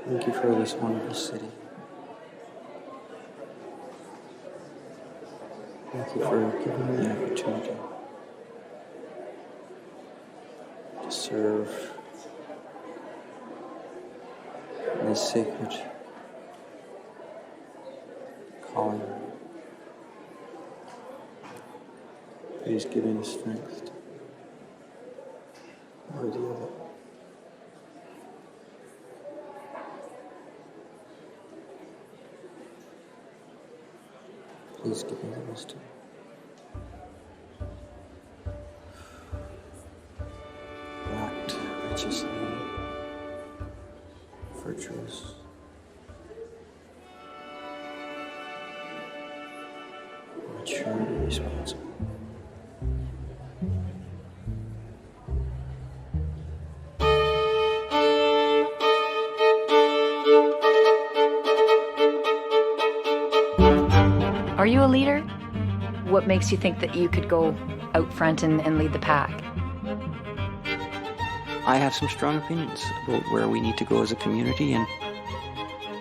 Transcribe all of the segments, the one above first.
Thank you for this wonderful city. Thank you for giving me the opportunity to serve in this sacred calling. Please give me the strength to be worthy of it. Please give me the wisdom. To act righteously, virtuous, mature and responsible. Are you a leader? What makes you think that you could go out front and lead the pack? I have some strong opinions about where we need to go as a community,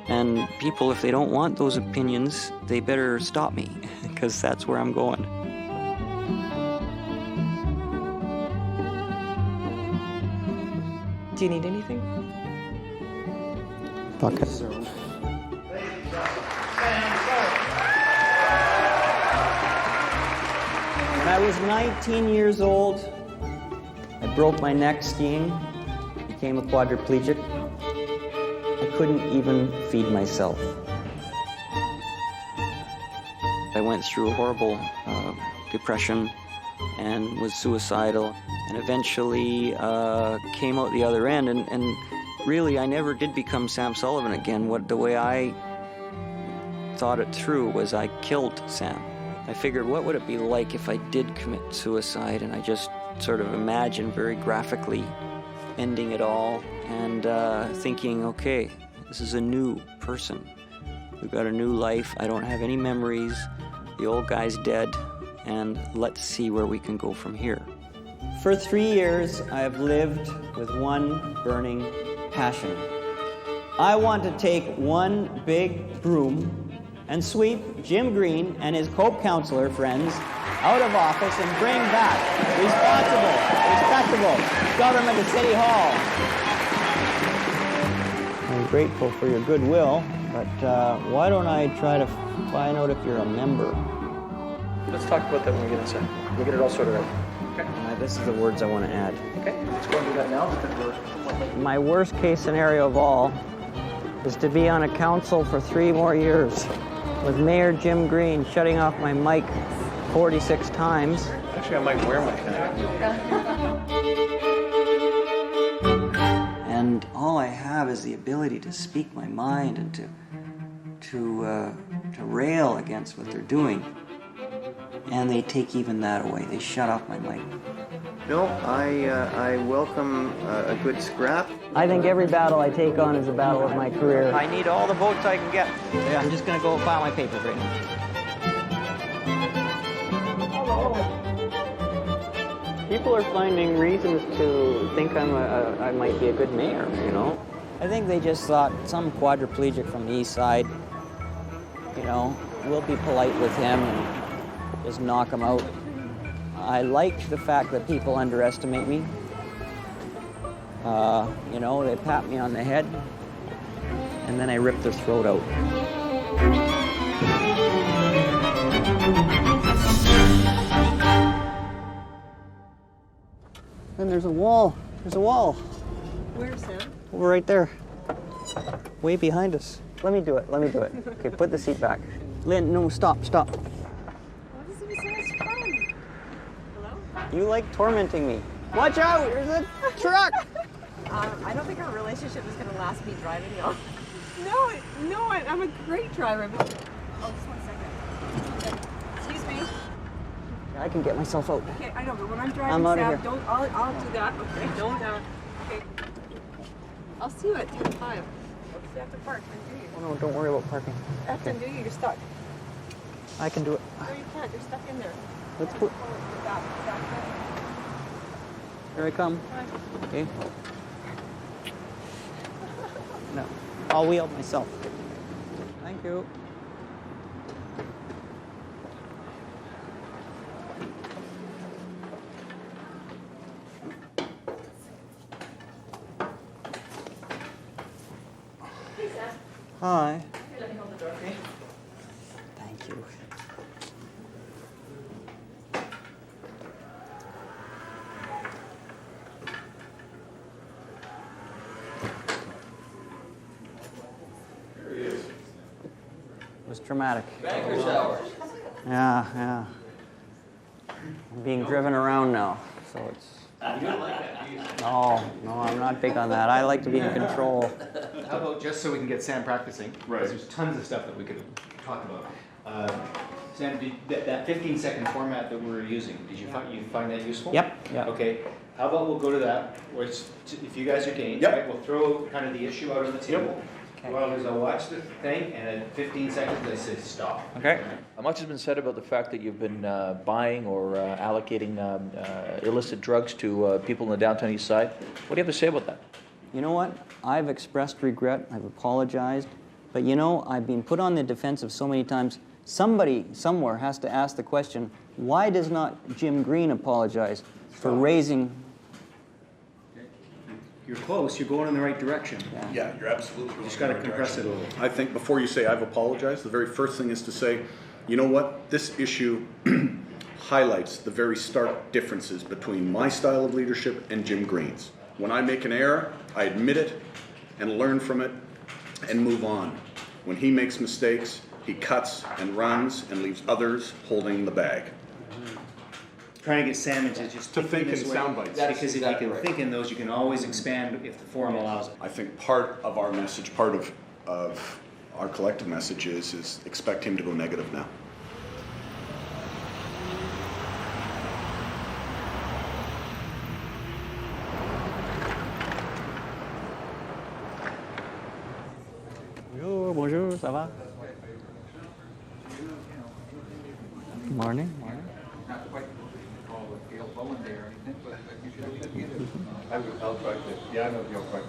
and people, if they don't want those opinions, they better stop me, because that's where I'm going. Do you need anything? Bucket. When I was 19 years old, I broke my neck skiing, became a quadriplegic. I couldn't even feed myself. I went through a horrible depression and was suicidal, and eventually came out the other end, and really I never did become Sam Sullivan again. The way I thought it through was I killed Sam. I figured, what would it be like if I did commit suicide? And I just sort of imagined very graphically ending it all and thinking, okay, this is a new person. We've got a new life. I don't have any memories. The old guy's dead, and let's see where we can go from here. For 3 years, I have lived with one burning passion. I want to take one big broom and sweep Jim Green and his Cope councillor friends out of office and bring back responsible, respectable government at City Hall. I'm grateful for your goodwill, but why don't I try to find out if you're a member? Let's talk about that when we get inside. We'll get it all sorted out. Okay. This is the words I want to add. Okay, let's go and do that now. My worst case scenario of all is to be on a council for 3 more years with Mayor Jim Green shutting off my mic 46 times. Actually, I might wear my hat. And all I have is the ability to speak my mind and to rail against what they're doing. And they take even that away. They shut off my mic. No, I welcome a good scrap. I think every battle I take on is a battle of my career. I need all the votes I can get. Yeah, I'm just going to go file my papers right now. People are finding reasons to think I might be a good mayor, you know. I think they just thought some quadriplegic from the east side, you know, we'll be polite with him and just knock him out. I like the fact that people underestimate me. You know, they pat me on the head, and then I rip their throat out. And there's a wall. There's a wall. Where, Sam? Over right there. Way behind us. Let me do it. Let me do it. Okay, put the seat back. Lynn, no, stop. Why does it be so much fun? Hello? You like tormenting me. Watch out! There's a truck! I don't think our relationship is going to last me driving y'all. No, I'm a great driver. But... Oh, just 1 second. Okay. Excuse me. I can get myself out. Okay, I know, but when I'm driving, I'm out of Sam, here. I'll do that. Okay, don't. Okay. I'll see you at 10:05. You have to park, then do you? Oh no, don't worry about parking. After do you? You're stuck. I can do it. No, you can't. You're stuck in there. Let's put. Here I come. Hi. Okay. No. I'll wheel myself. Thank you. Hi. Thank you. It was traumatic. Banker's hours. Yeah. I'm being driven around now, so it's... You don't like that, do you? No, I'm not big on that. I like to be in control. How about just so we can get Sam practicing? Right. Because there's tons of stuff that we could talk about. Sam, that 15-second format that we're using, did you find that useful? Yep. Okay. How about we'll go to that, where if you guys are game, Yep. right, we'll throw kind of the issue out on the table. Okay. Well, as I watch the thing, and at 15 seconds, I say stop. Okay. Much has been said about the fact that you've been buying or allocating illicit drugs to people in the downtown east side. What do you have to say about that? You know what? I've expressed regret. I've apologized. But you know, I've been put on the defensive so many times. Somebody somewhere has to ask the question, why does not Jim Green apologize for raising... You're close. You're going in the right direction. Yeah, you're absolutely. You just got to compress it a little. I think before you say I've apologized, the very first thing is to say, you know what? This issue highlights the very stark differences between my style of leadership and Jim Green's. When I make an error, I admit it and learn from it and move on. When he makes mistakes, he cuts and runs and leaves others holding the bag. Trying to get Sam into just To thinking think this in way. sound bites. Because if you can think in those, you can always expand if the forum allows it. I think part of our message, part of our collective message is expect him to go negative now. Bonjour, ça va? Morning. I'll try to. Yeah, I know you'll try.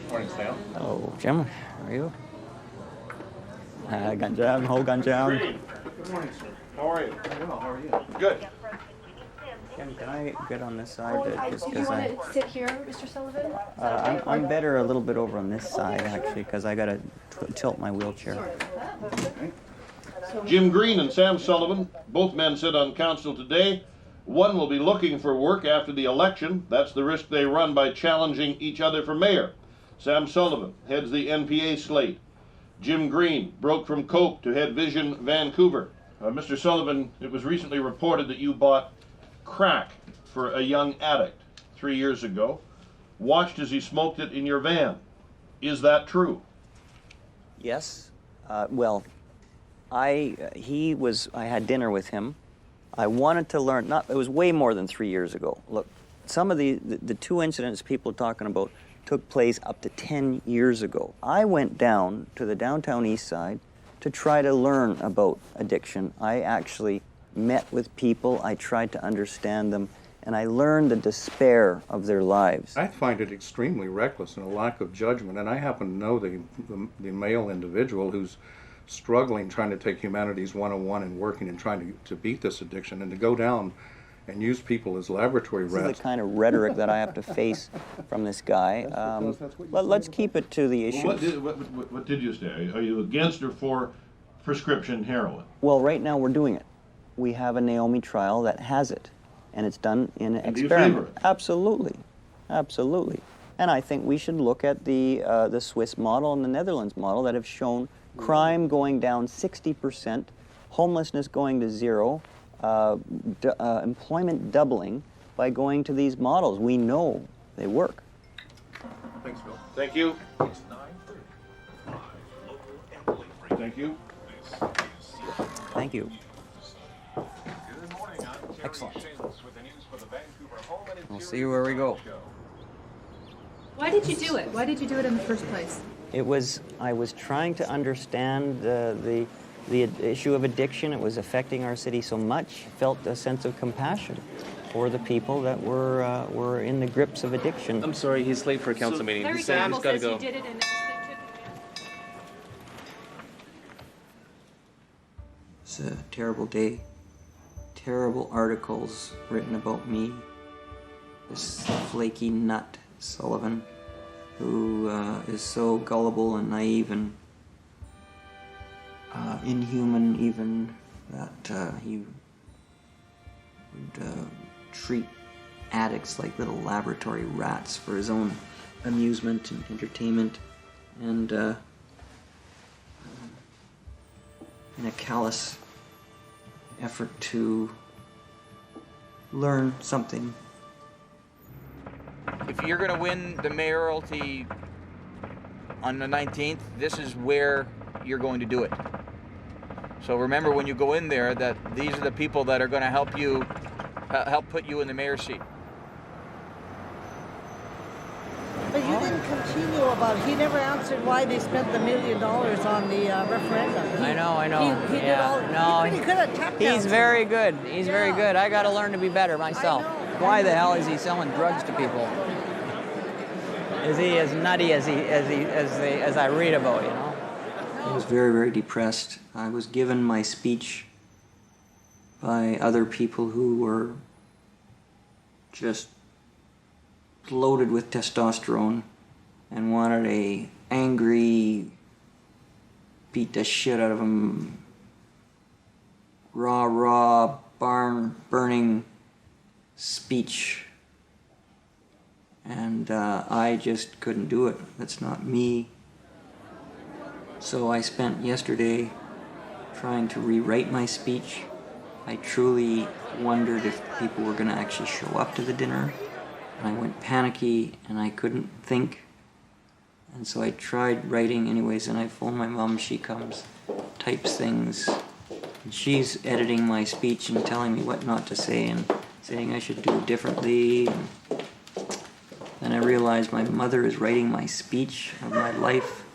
Morning, Sam. Hello, Jim. How are you? Ganjam, ho Ganjam. Good morning, sir. How are you? Well, how are you? Good. Jim, can I get on this side? Just Do you because want to sit here, Mr. Sullivan? I'm better a little bit over on this side, actually, because I got to tilt my wheelchair. Jim Green and Sam Sullivan, both men sit on council today. One will be looking for work after the election. That's the risk they run by challenging each other for mayor. Sam Sullivan heads the NPA slate. Jim Green broke from Cope to head Vision Vancouver. Mr. Sullivan, it was recently reported that you bought crack for a young addict 3 years ago, watched as he smoked it in your van. Is that true? Yes. Well, I had dinner with him. I wanted to learn, it was way more than 3 years ago. Look, some of the two incidents people are talking about took place up to 10 years ago. I went down to the downtown east side to try to learn about addiction. I actually met with people, I tried to understand them, and I learned the despair of their lives. I find it extremely reckless and a lack of judgment, and I happen to know the male individual who's struggling, trying to take Humanities 101 and working and trying to beat this addiction, and to go down and use people as laboratory This rats. is the kind of rhetoric that I have to face from this guy. Let's keep it to the issues. What did you say? Are you against or for prescription heroin? Well, right now we're doing it. We have a Naomi trial that has it, and it's done in an And do you experiment. favor it? Absolutely, absolutely. And I think we should look at the Swiss model and the Netherlands model that have shown crime going down 60%, homelessness going to zero, employment doubling by going to these models. We know they work. Thanks, Bill. Thank you. Thank you. Thank you. Excellent. We'll see where we go. Why did you do it? Why did you do it in the first place? I was trying to understand the issue of addiction. It was affecting our city so much. Felt a sense of compassion for the people that were in the grips of addiction. I'm sorry, he's late for a council meeting. Larry Sam's Campbell got to says go. you did it in was a terrible day. Terrible articles written about me. This flaky nut, Sullivan, who is so gullible and naive and inhuman even that he would treat addicts like little laboratory rats for his own amusement and entertainment, and in a callous effort to learn something. If you're going to win the mayoralty on the 19th, this is where you're going to do it. So remember when you go in there that these are the people that are going to help you, help put you in the mayor's seat. But you didn't continue about, he never answered why they spent the $1 million on the referendum. I know. He did all, he's pretty good at tap He's dancing. very good. He's very good. I got to learn to be better myself. Why the hell is he selling drugs to people? Is he as nutty as I read about, you know? I was very, very depressed. I was given my speech by other people who were just loaded with testosterone and wanted a angry, beat the shit out of him, raw, barn-burning speech. And I just couldn't do it. That's not me. So I spent yesterday trying to rewrite my speech. I truly wondered if people were going to actually show up to the dinner. And I went panicky and I couldn't think. And so I tried writing anyways, and I phoned my mom. She comes, types things, and she's editing my speech and telling me what not to say and saying I should do it differently. And then I realized my mother is writing my speech of my life.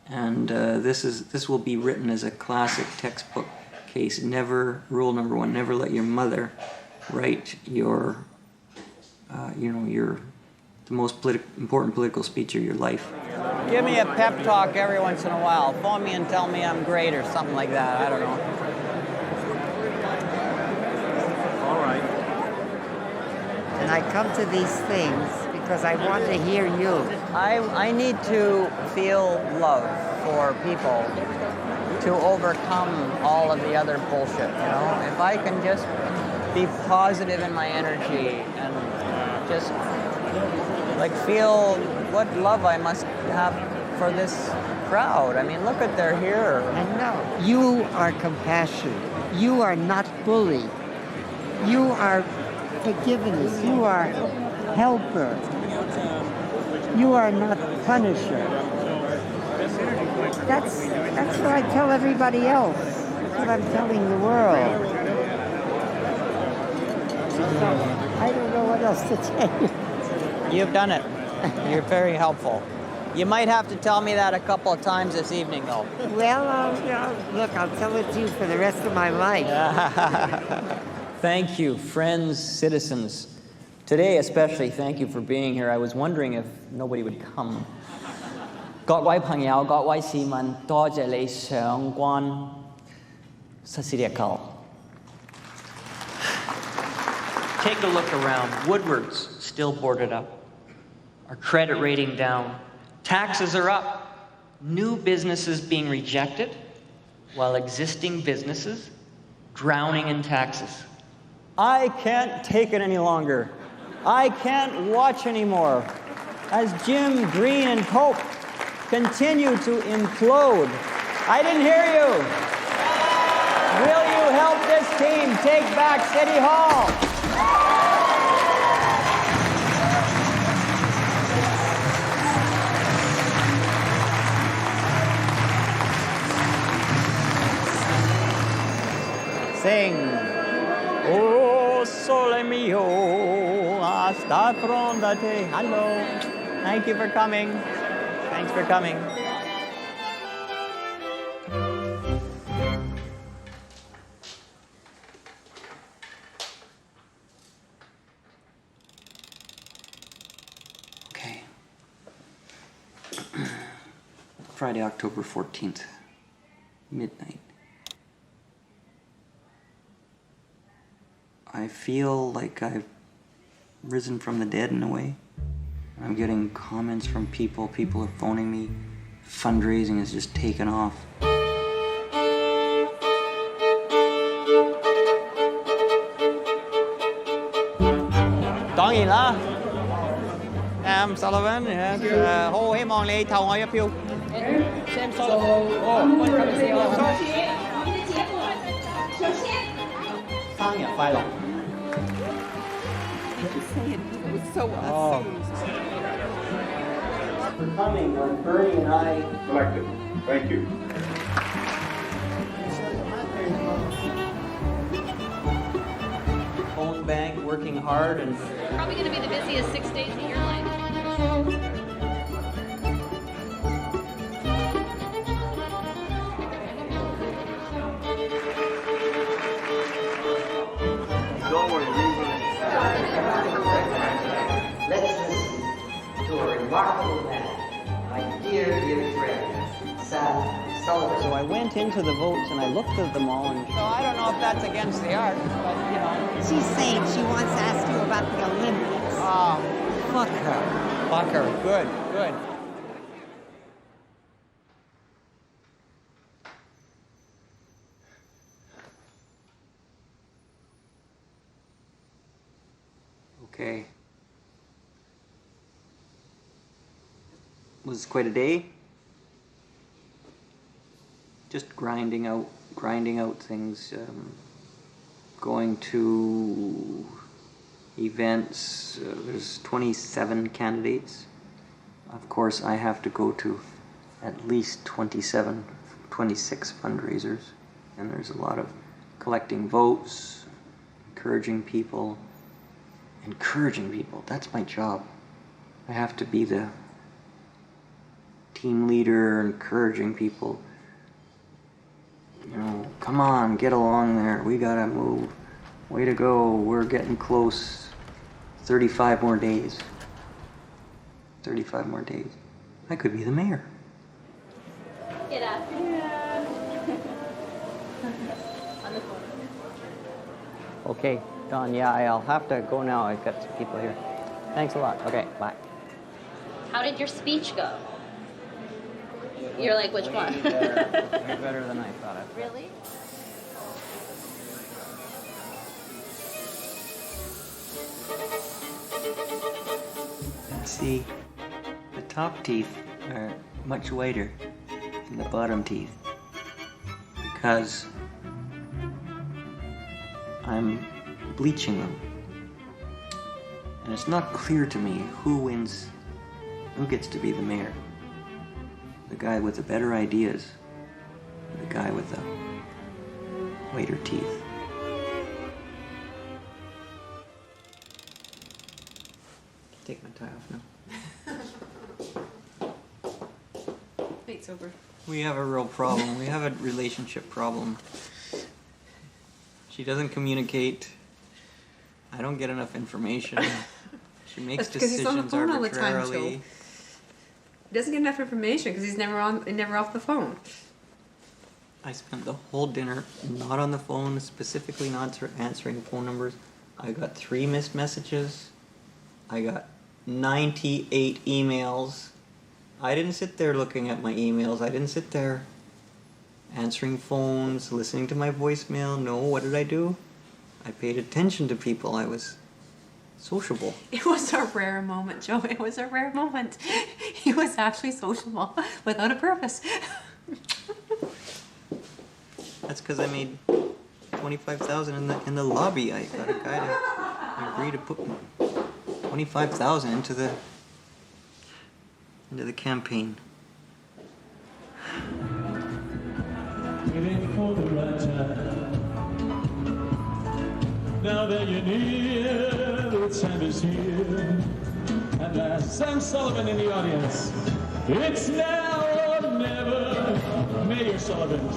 And this will be written as a classic textbook case. Never, rule number 1, never let your mother write your, the most important political speech of your life. Give me a pep talk every once in a while. Phone me and tell me I'm great or something like that. I don't know. All right. And I come to these things because I want to hear you. I need to feel love for people to overcome all of the other bullshit, you know? If I can just be positive in my energy and just like feel what love I must have for this crowd. I mean, look at they're here. I know. You are compassion. You are not bully. You are forgiveness. You are helper. You are not punisher. That's what I tell everybody else. That's what I'm telling the world. I don't know what else to tell you. You've done it. You're very helpful. You might have to tell me that a couple of times this evening, though. Well, look, I'll tell it to you for the rest of my life. Thank you, friends, citizens. Today especially, thank you for being here. I was wondering if nobody would come. 各位朋友，各位市民，多謝你上關。塞斯里克。Take a look around. Woodward's still boarded up. Our credit rating down. Taxes are up. New businesses being rejected, while existing businesses drowning in taxes. I can't take it any longer. I can't watch anymore as Jim, Green, and Pope continue to implode. I didn't hear you. Will you help this team take back City Hall? Sing. Oh, sole mio, hasta pronto. Hello. Thank you for coming. Thanks for coming. Okay. Friday, October 14th, midnight. I feel like I've risen from the dead in a way. I'm getting comments from people. People are phoning me. Fundraising has just taken off. Tỏ gì đó Sam Sullivan 好希望你投我一票 Sam Sullivan 生日快樂。For coming when Bernie and I Elected. Thank you. phone bank, working hard, and Probably going to be the busiest 6 days of your life. Let's listen to a remarkable man, my dear, dear friend, Sam Sullivan. so I went into the votes and I looked at them all and So I don't know if that's against the art, but you know. She's saying she wants to ask you about the Olympics. Oh, Fuck her. fuck her. Good, good. okay. Was quite a day. Just grinding out things, going to events. There's 27 candidates. Of course, I have to go to at least 26 fundraisers, and there's a lot of collecting votes, encouraging people. That's my job. I have to be the team leader, encouraging people. You know, come on, get along there. We gotta move. Way to go. We're getting close. 35 more days. 35 more days. I could be the mayor. Get up. Yeah. On the phone. Okay, Don, yeah, I'll have to go now. I've got some people here. Thanks a lot. Okay, bye. How did your speech go? You're like, which one? Way better than I thought. Really? See, the top teeth are much whiter than the bottom teeth because I'm bleaching them. And it's not clear to me who wins, who gets to be the mayor. The guy with the better ideas, or the guy with the whiter teeth. Take my tie off now. It's over. We have a real problem. We have a relationship problem. She doesn't communicate. I don't get enough information. She makes That's because he's on the decisions phone all the time, arbitrarily. Joe. He doesn't get enough information because he's never off the phone. I spent the whole dinner not on the phone, specifically not answering phone numbers. I got 3 missed messages. I got 98 emails. I didn't sit there looking at my emails. I didn't sit there answering phones, listening to my voicemail. No, what did I do? I paid attention to people. I was sociable. It was a rare moment, Joe. It was a rare moment. He was actually sociable without a purpose. That's because I made $25,000 in the lobby. I got a guy to agree to put $25,000 into the campaign. Waiting for the right time. Now that you're near, the time is here. And Sam Sullivan in the audience. It's now or never. Mayor Sullivan,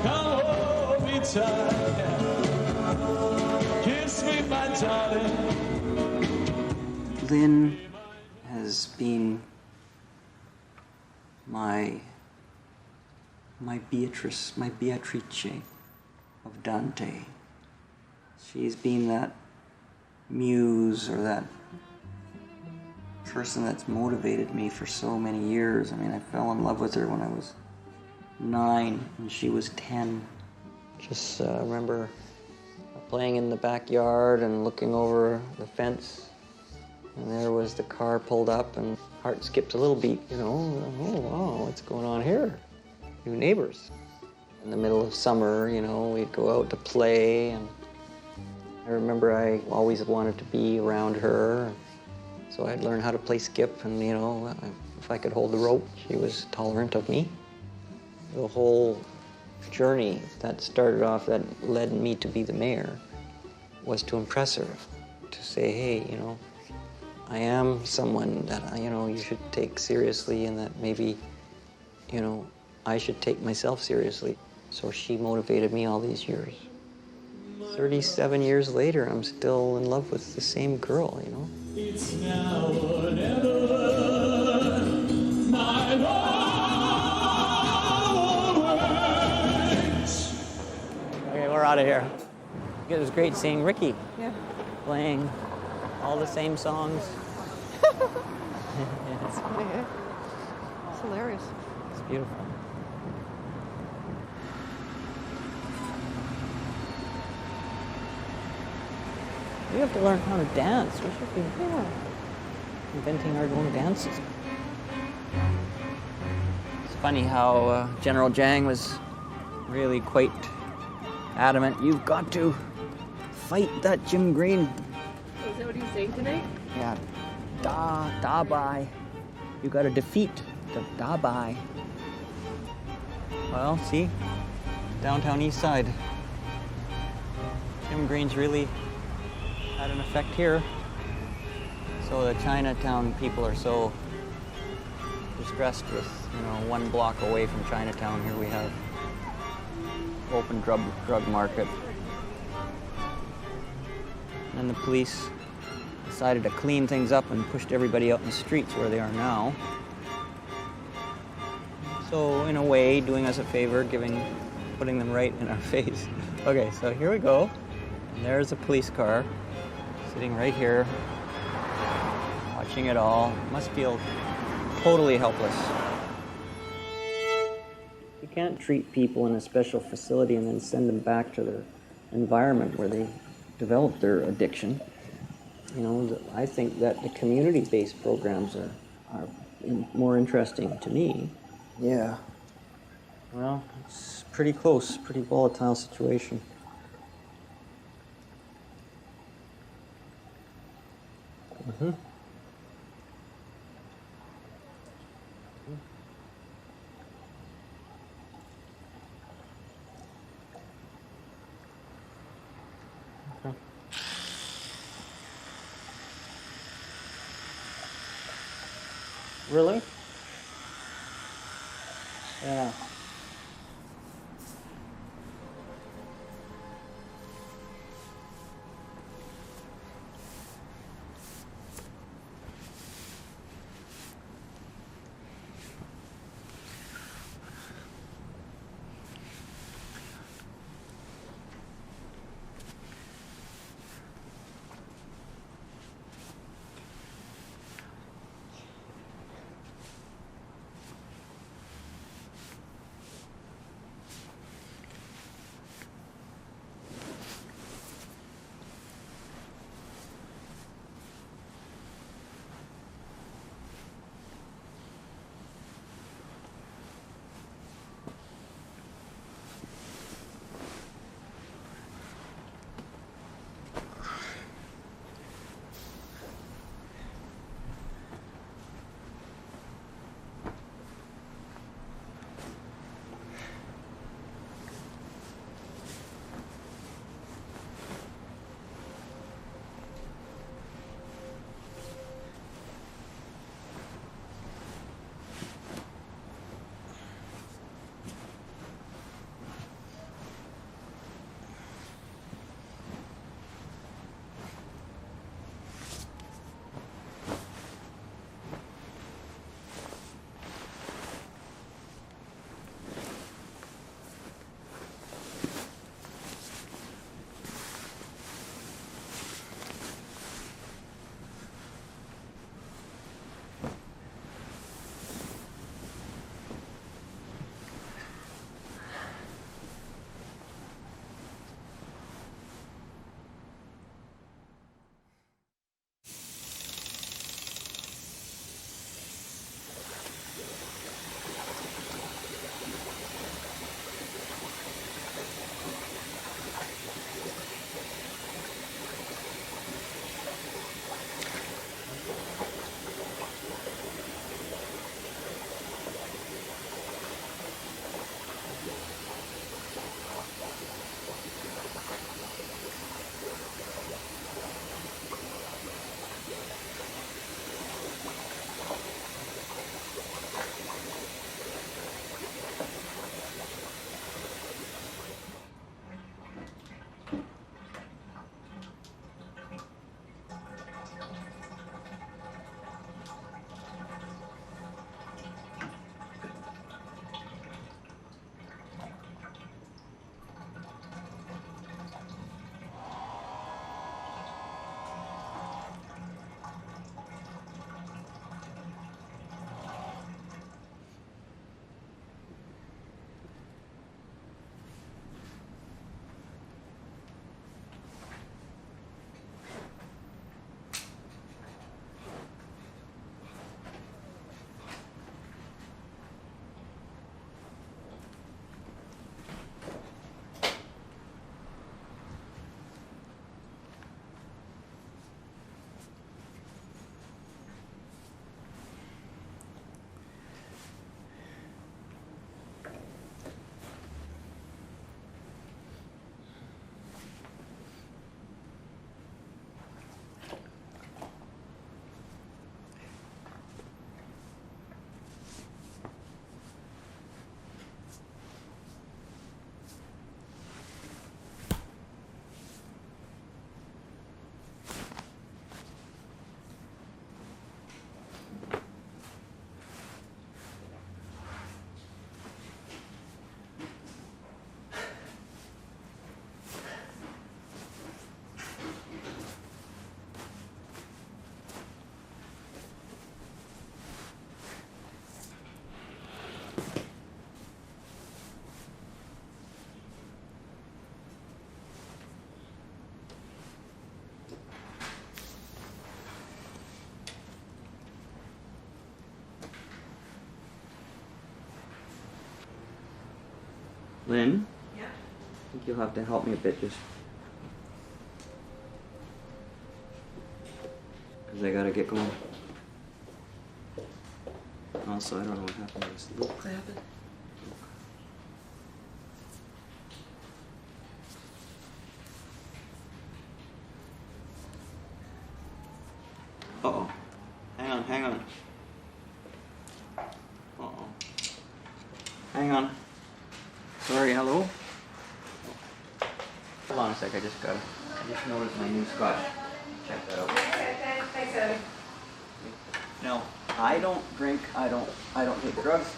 come hold me tight. Kiss me, my darling. Lynn has been my Beatrice of Dante. She's been that muse or that person that's motivated me for so many years. I mean, I fell in love with her when I was 9 and she was 10. Just remember playing in the backyard and looking over the fence, and there was the car pulled up, and heart skipped a little beat, you know. Oh, wow, what's going on here? New neighbors. In the middle of summer, you know, we'd go out to play, and I remember I always wanted to be around her, so I'd learn how to play skip, and, you know, if I could hold the rope, she was tolerant of me. The whole journey that started off, that led me to be the mayor, was to impress her, to say, hey, you know, I am someone that, you know, you should take seriously, and that maybe, you know, I should take myself seriously. So she motivated me all these years. 37 years later, I'm still in love with the same girl, you know? It's now or never, my love waits. Okay, we're out of here. It was great seeing Ricky. Yeah. Playing all the same songs. It's funny, eh? It's hilarious. It's beautiful. We have to learn how to dance. We should be inventing our own dances. It's funny how General Jiang was really quite adamant. You've got to fight that Jim Green. Is that what he's saying tonight? Yeah, Da Bai. You got to defeat the Da Bai. Well, see, downtown East Side. Jim Green's really had an effect here. So the Chinatown people are so distressed with, you know, 1 block away from Chinatown. Here we have open drug market. And the police decided to clean things up and pushed everybody out in the streets where they are now. So in a way, doing us a favor, putting them right in our face. Okay, so here we go. And there's a police car sitting right here, watching it all. Must feel totally helpless. You can't treat people in a special facility and then send them back to their environment where they develop their addiction. You know, I think that the community-based programs are more interesting to me. Yeah. Well, it's pretty close, pretty volatile situation. Mm-hmm. Okay. Really? Yeah. Lynn? Yeah? I think you'll have to help me a bit, just because I gotta get going. Also, I don't know what happened to this loop. What happened? Uh-oh. Hang on. Uh-oh. Hang on. Sorry, hello? Hold on a sec, I just noticed my new scotch. Check that out. Thanks, Evan. No, I don't drink, I don't take drugs,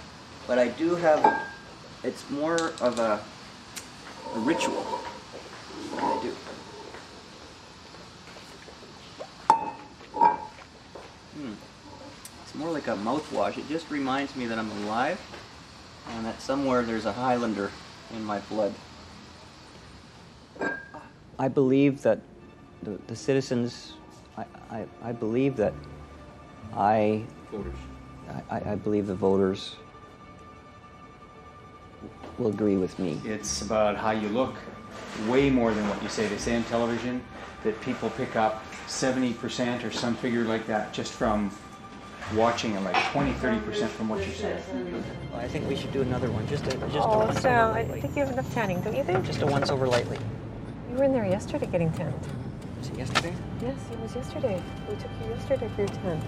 but I do have, it's more of a ritual that I do. It's more like a mouthwash. It just reminds me that I'm alive and that somewhere there's a Highlander in my blood. I believe that the citizens, I believe that I believe the voters will agree with me. It's about how you look, way more than what you say. They say on television that people pick up 70% or some figure like that just from watching, and like 20-30% from what you're saying. Well, I think we should do another one. Just a Oh, once Sam, over I lightly. think you have enough tanning, don't you think? Just a once over lightly. You were in there yesterday getting tanned. Was it yesterday? Yes, it was yesterday. We took you yesterday for your tan.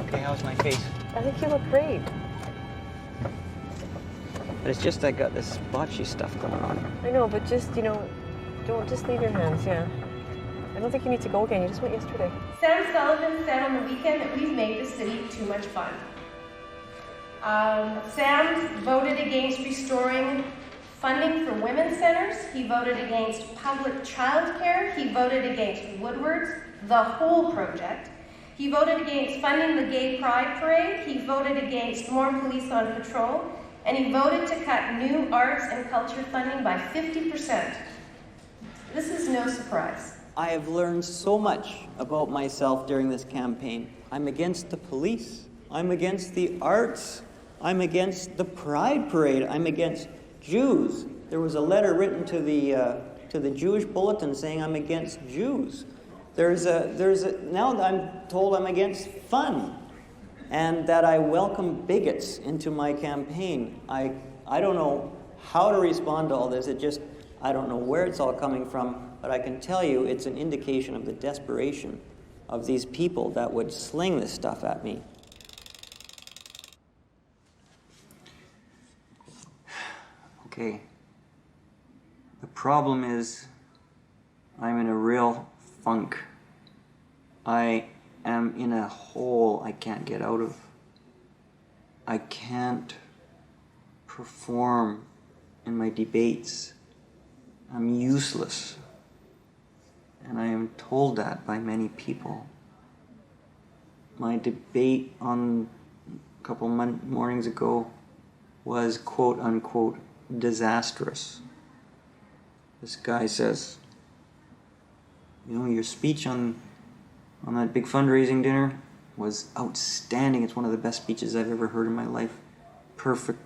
Okay, how's my face? I think you look great. But it's just I got this botchy stuff going on. I know, but just, don't just leave your hands, yeah. I don't think you need to go again. You just went yesterday. Sam Sullivan said on the weekend that we've made the city too much fun. Sam voted against restoring funding for women's centers. He voted against public childcare. He voted against Woodward's, the whole project. He voted against funding the Gay Pride Parade. He voted against more police on patrol. And he voted to cut new arts and culture funding by 50%. This is no surprise. I have learned so much about myself during this campaign. I'm against the police. I'm against the arts. I'm against the Pride Parade. I'm against Jews. There was a letter written to the Jewish Bulletin saying I'm against Jews. Now I'm told I'm against fun, and that I welcome bigots into my campaign. I don't know how to respond to all this. I don't know where it's all coming from, but I can tell you it's an indication of the desperation of these people that would sling this stuff at me. Okay. The problem is I'm in a real funk. I am in a hole I can't get out of. I can't perform in my debates. I'm useless. And I am told that by many people. My debate on a couple mornings ago was quote unquote disastrous. This guy says, your speech on that big fundraising dinner was outstanding. It's one of the best speeches I've ever heard in my life. Perfect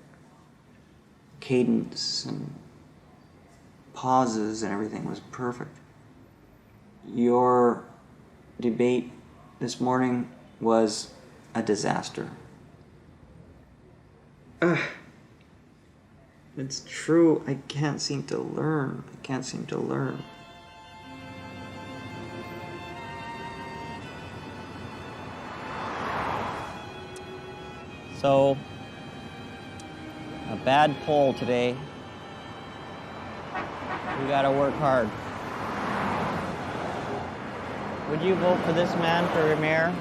cadence and pauses and everything was perfect. Your debate this morning was a disaster. It's true. I can't seem to learn. So, a bad poll today. We gotta work hard. Would you vote for this man for mayor?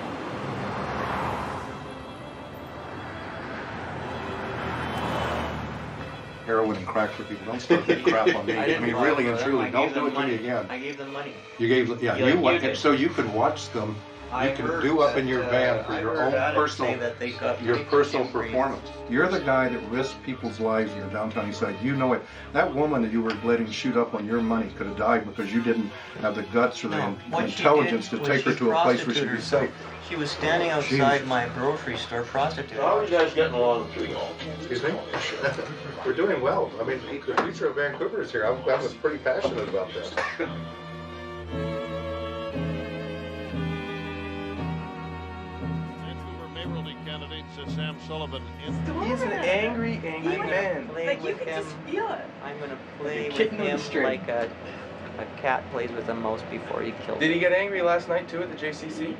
Heroin and crack for people. Don't start that crap on me. I mean, really and truly, don't do it to me again. I gave them money. You gave, yeah, you went, so you can watch them. You can do up in your van for your own personal, your personal performance. You're the guy that risks people's lives in your downtown east side. You know it. That woman that you were letting shoot up on your money could have died because you didn't have the guts or the intelligence to take her to a place where she'd be safe. She was standing outside my grocery store prostituting. How are you guys getting along? Excuse me? We're doing well. I mean, the future of Vancouver is here. I was pretty passionate about this. Vancouver mayoralty candidate says Sam Sullivan in. He's an angry man. Like you can just feel it. I'm gonna play with him like a cat plays with a mouse before he kills Did it. he get angry last night too at the JCC?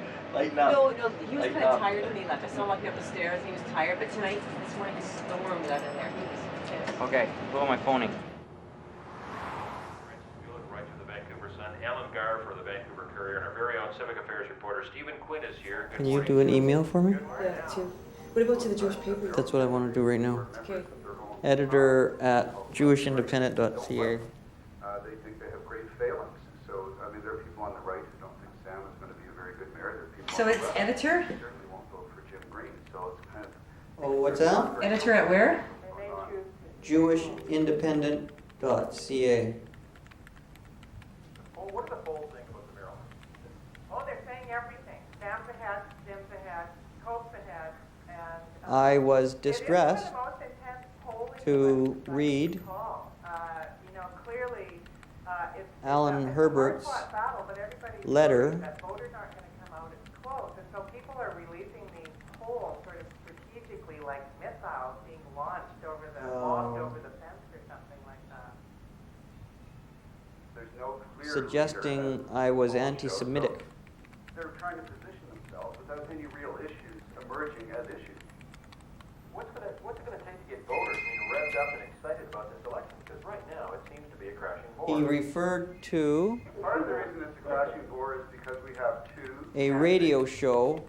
No, he was kind of tired when he left. I saw him walking up the stairs. He was tired, but tonight, this morning, he stormed out of there. He was pissed. Okay, blow my phoning. Right to the Vancouver Sun, Alan Garr for the Vancouver Courier, and our very own Civic Affairs reporter Stephen Quinn is here. Good Can you morning. do an email for me? Yeah, too. What about to the Jewish paper? That's what I want to do right now. Okay. Editor at jewishindependent.ca. They think they have great failings. So, I mean, there are people on the right who don't think Sam is going to be a very good mayor. There are people So on the it's left editor? who certainly won't vote for Jim Green. So it's kind of... Oh, what's that? Editor at where? jewishindependent.ca. Oh, what are the polls saying about the mayoral? Oh, they're saying everything. Sam's ahead, Jim's ahead, Cope's ahead, and... I was it is distressed one of the most intense polling to elections I read recall. You know, clearly, it's Alan it's a Herbert's hard-fought battle, but everybody's letter. worried that voters aren't going to come out as close. And so people are releasing these polls sort of strategically like missiles being launched over the, bombed over the fence or something like that. There's no clear suggesting leader I was that- anti-Semitic. They're trying to position themselves without any real issues emerging as issues. What's it gonna take to get voters revved up and excited about this election? Because right now it seems to be a crashing bore. He referred to Part of the reason it's a crashing bore is because we have two a radio show.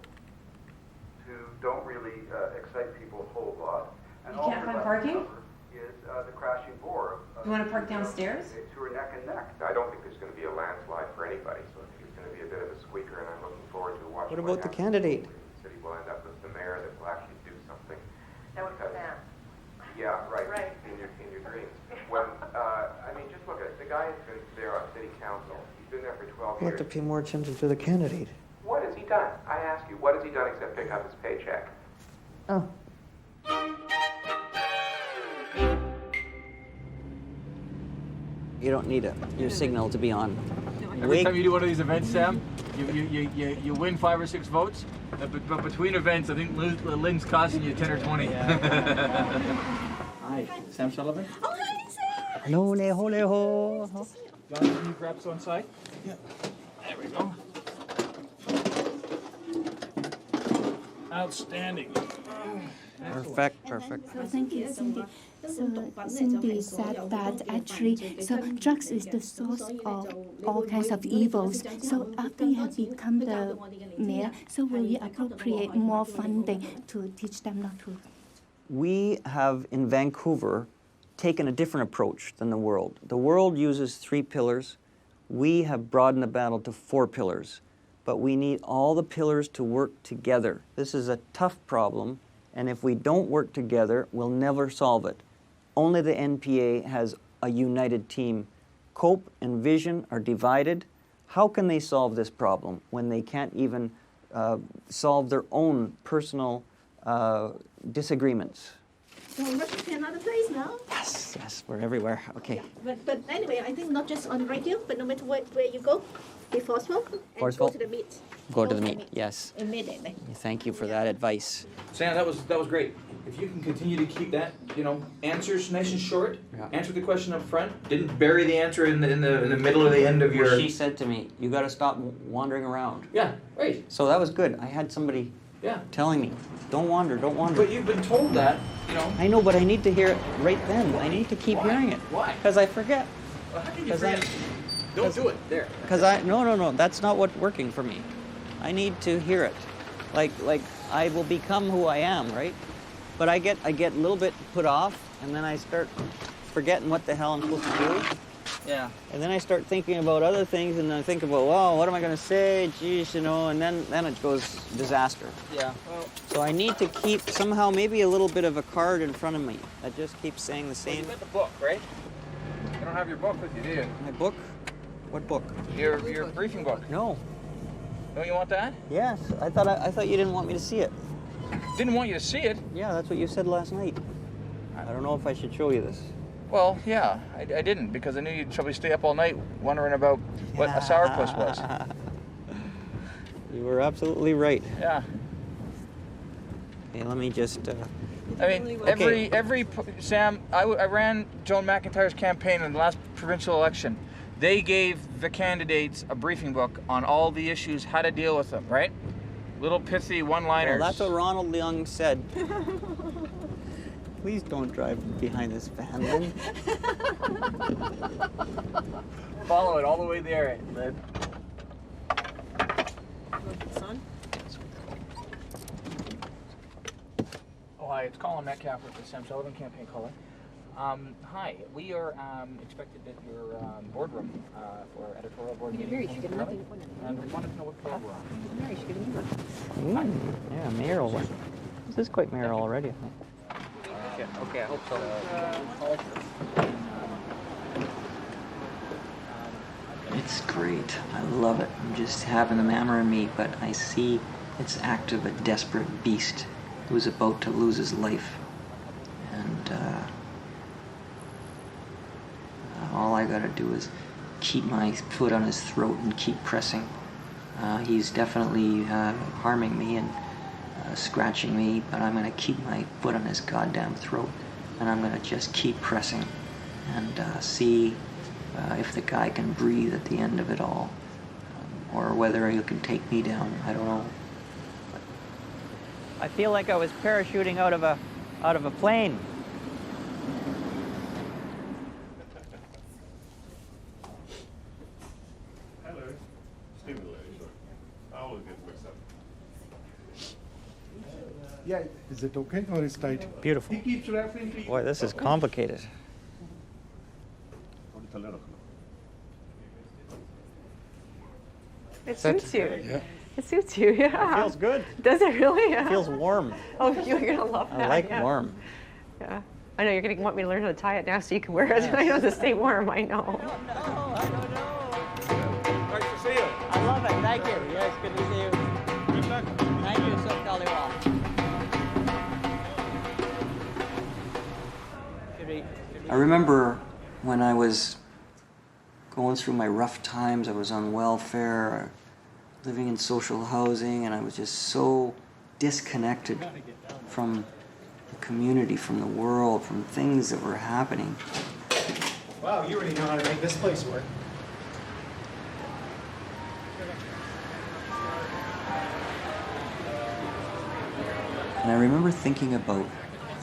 who don't really excite people a whole lot. And You all can't we're find left parking? over is the crashing bore of You want to park downstairs? who are neck and neck. I don't think there's going to be a landslide for anybody, so I think it's going to be a bit of a squeaker, and I'm looking forward to watching What about the candidate? The city will end up with the mayor that will actually do something. That was Sam. Yeah, right. Right. In your dreams. When I mean, just look at it. The guy has been there on city council. He's been there for 12 I'd like years. to pay more attention to the candidate. What has he done? I ask you, what has he done except pick up his paycheck? Oh. You don't need your signal to be on. Every time you do one of these events, Sam, you win 5 or 6 votes, but between events, I think Lynn's costing you 10 or 20. Hi, Sam Sullivan. Oh, hi, Sam. Hello, leho. John, can you grab us on side? Yeah. There we go. Outstanding. Perfect. So thank you, Cindy. So Cindy said that actually, so drugs is the source of all kinds of evils. So after you have become the mayor, so will you appropriate more funding to teach them not to? We have in Vancouver taken a different approach than the world. The world uses 3 pillars. We have broadened the battle to 4 pillars. But we need all the pillars to work together. This is a tough problem, and if we don't work together, we'll never solve it. Only the NPA has a united team. Cope and Vision are divided. How can they solve this problem when they can't even solve their own personal disagreements? So rushing to another place now? Yes, we're everywhere. Okay. But anyway, I think not just on radio, but no matter where you go, be forceful and Forceful. go to the meet. Go to the meet, yes. Immediately. Thank you for that advice. Sam, that was great. If you can continue to keep that, answers nice and short, answer the question up front, didn't bury the answer in the middle or the end of your. Well, she said to me, "You got to stop wandering around." Yeah, right. So that was good. I had somebody telling me, "Don't wander, don't wander." But you've been told that, I know, but I need to hear it right then. I need to keep hearing it. Why? Because I forget. Well, how can you forget? Don't do it. There. Because no. That's not what's working for me. I need to hear it. Like I will become who I am, right? But I get a little bit put off, and then I start forgetting what the hell I'm supposed to do. Yeah. And then I start thinking about other things, and I think about, well, what am I going to say? Geez, and then it goes disaster. Yeah. Well, So I need to keep somehow maybe a little bit of a card in front of me that just keeps saying the same. you got the book, right? You don't have your book with you, do you? My book? What book? Your briefing book. No. Don't you want that? Yes. I thought you didn't want me to see it. Didn't want you to see it. Yeah, that's what you said last night. I don't know if I should show you this. Well, yeah, I didn't because I knew you'd probably stay up all night wondering about what a sourpuss was. You were absolutely right. Yeah. Okay, let me just. I mean, Sam, I ran Joan McIntyre's campaign in the last provincial election. They gave the candidates a briefing book on all the issues, how to deal with them, right? Little pithy one-liners. Well, that's what Ronald Young said. Please don't drive behind this van, Lynn. Follow it all the way there, Lynn. Oh, hi, it's Colin Metcalf with the Sam Sullivan campaign calling. Hi, we are expected at your boardroom for editorial board meeting. And we wanted to know what club we're on. Yeah, mayoral one. This is quite mayoral already, I think. Okay, I hope so. It's great. I love it. I'm just having the mammoth in me, but I see it's active a desperate beast who's about to lose his life. And all I gotta do is keep my foot on his throat and keep pressing. He's definitely harming me and scratching me, but I'm gonna keep my foot on his goddamn throat, and I'm gonna just keep pressing and see if the guy can breathe at the end of it all, or whether he can take me down. I don't know. I feel like I was parachuting out of a plane. Hello. Stimulator. I always get mixed up. Yeah, is it okay or is tight? Beautiful. He keeps referring to you. Boy, this is complicated. It suits you. Yeah. It suits you, yeah. It feels good. Does it really? Yeah. It feels warm. Oh, you're gonna love that. I like yeah. warm. Yeah. I know you're gonna want me to learn how to tie it now so you can wear it. I know to stay warm. I know. Nice to see you. I love it. Thank you. Yes, good to see you. Good luck. Thank you so jolly well. I remember when I was going through my rough times, I was on welfare, living in social housing, and I was just so disconnected from the community, from the world, from things that were happening. Wow, you already know how to make this place work. And I remember thinking about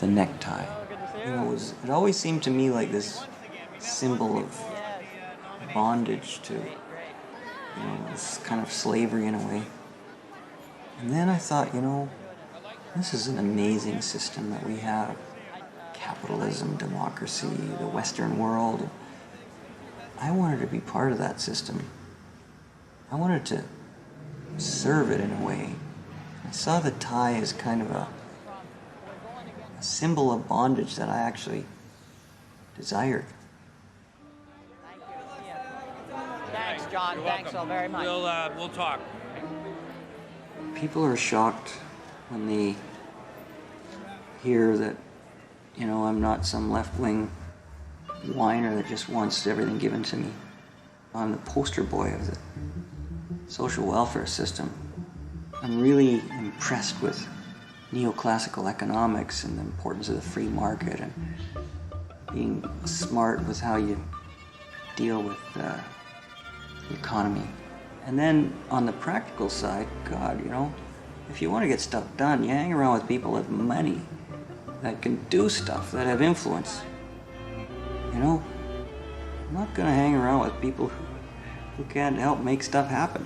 the necktie. You know, it always seemed to me like this symbol of bondage to, this kind of slavery in a way. And then I thought, this is an amazing system that we have. Capitalism, democracy, the Western world. I wanted to be part of that system. I wanted to serve it in a way. I saw the tie as kind of a symbol of bondage that I actually desired. Thanks, John. Thanks so very much. We'll talk. People are shocked when they hear that, I'm not some left-wing whiner that just wants everything given to me. I'm the poster boy of the social welfare system. I'm really impressed with neoclassical economics and the importance of the free market and being smart with how you deal with the economy. And then on the practical side, God, if you want to get stuff done, you hang around with people with money that can do stuff, that have influence. I'm not going to hang around with people who can't help make stuff happen.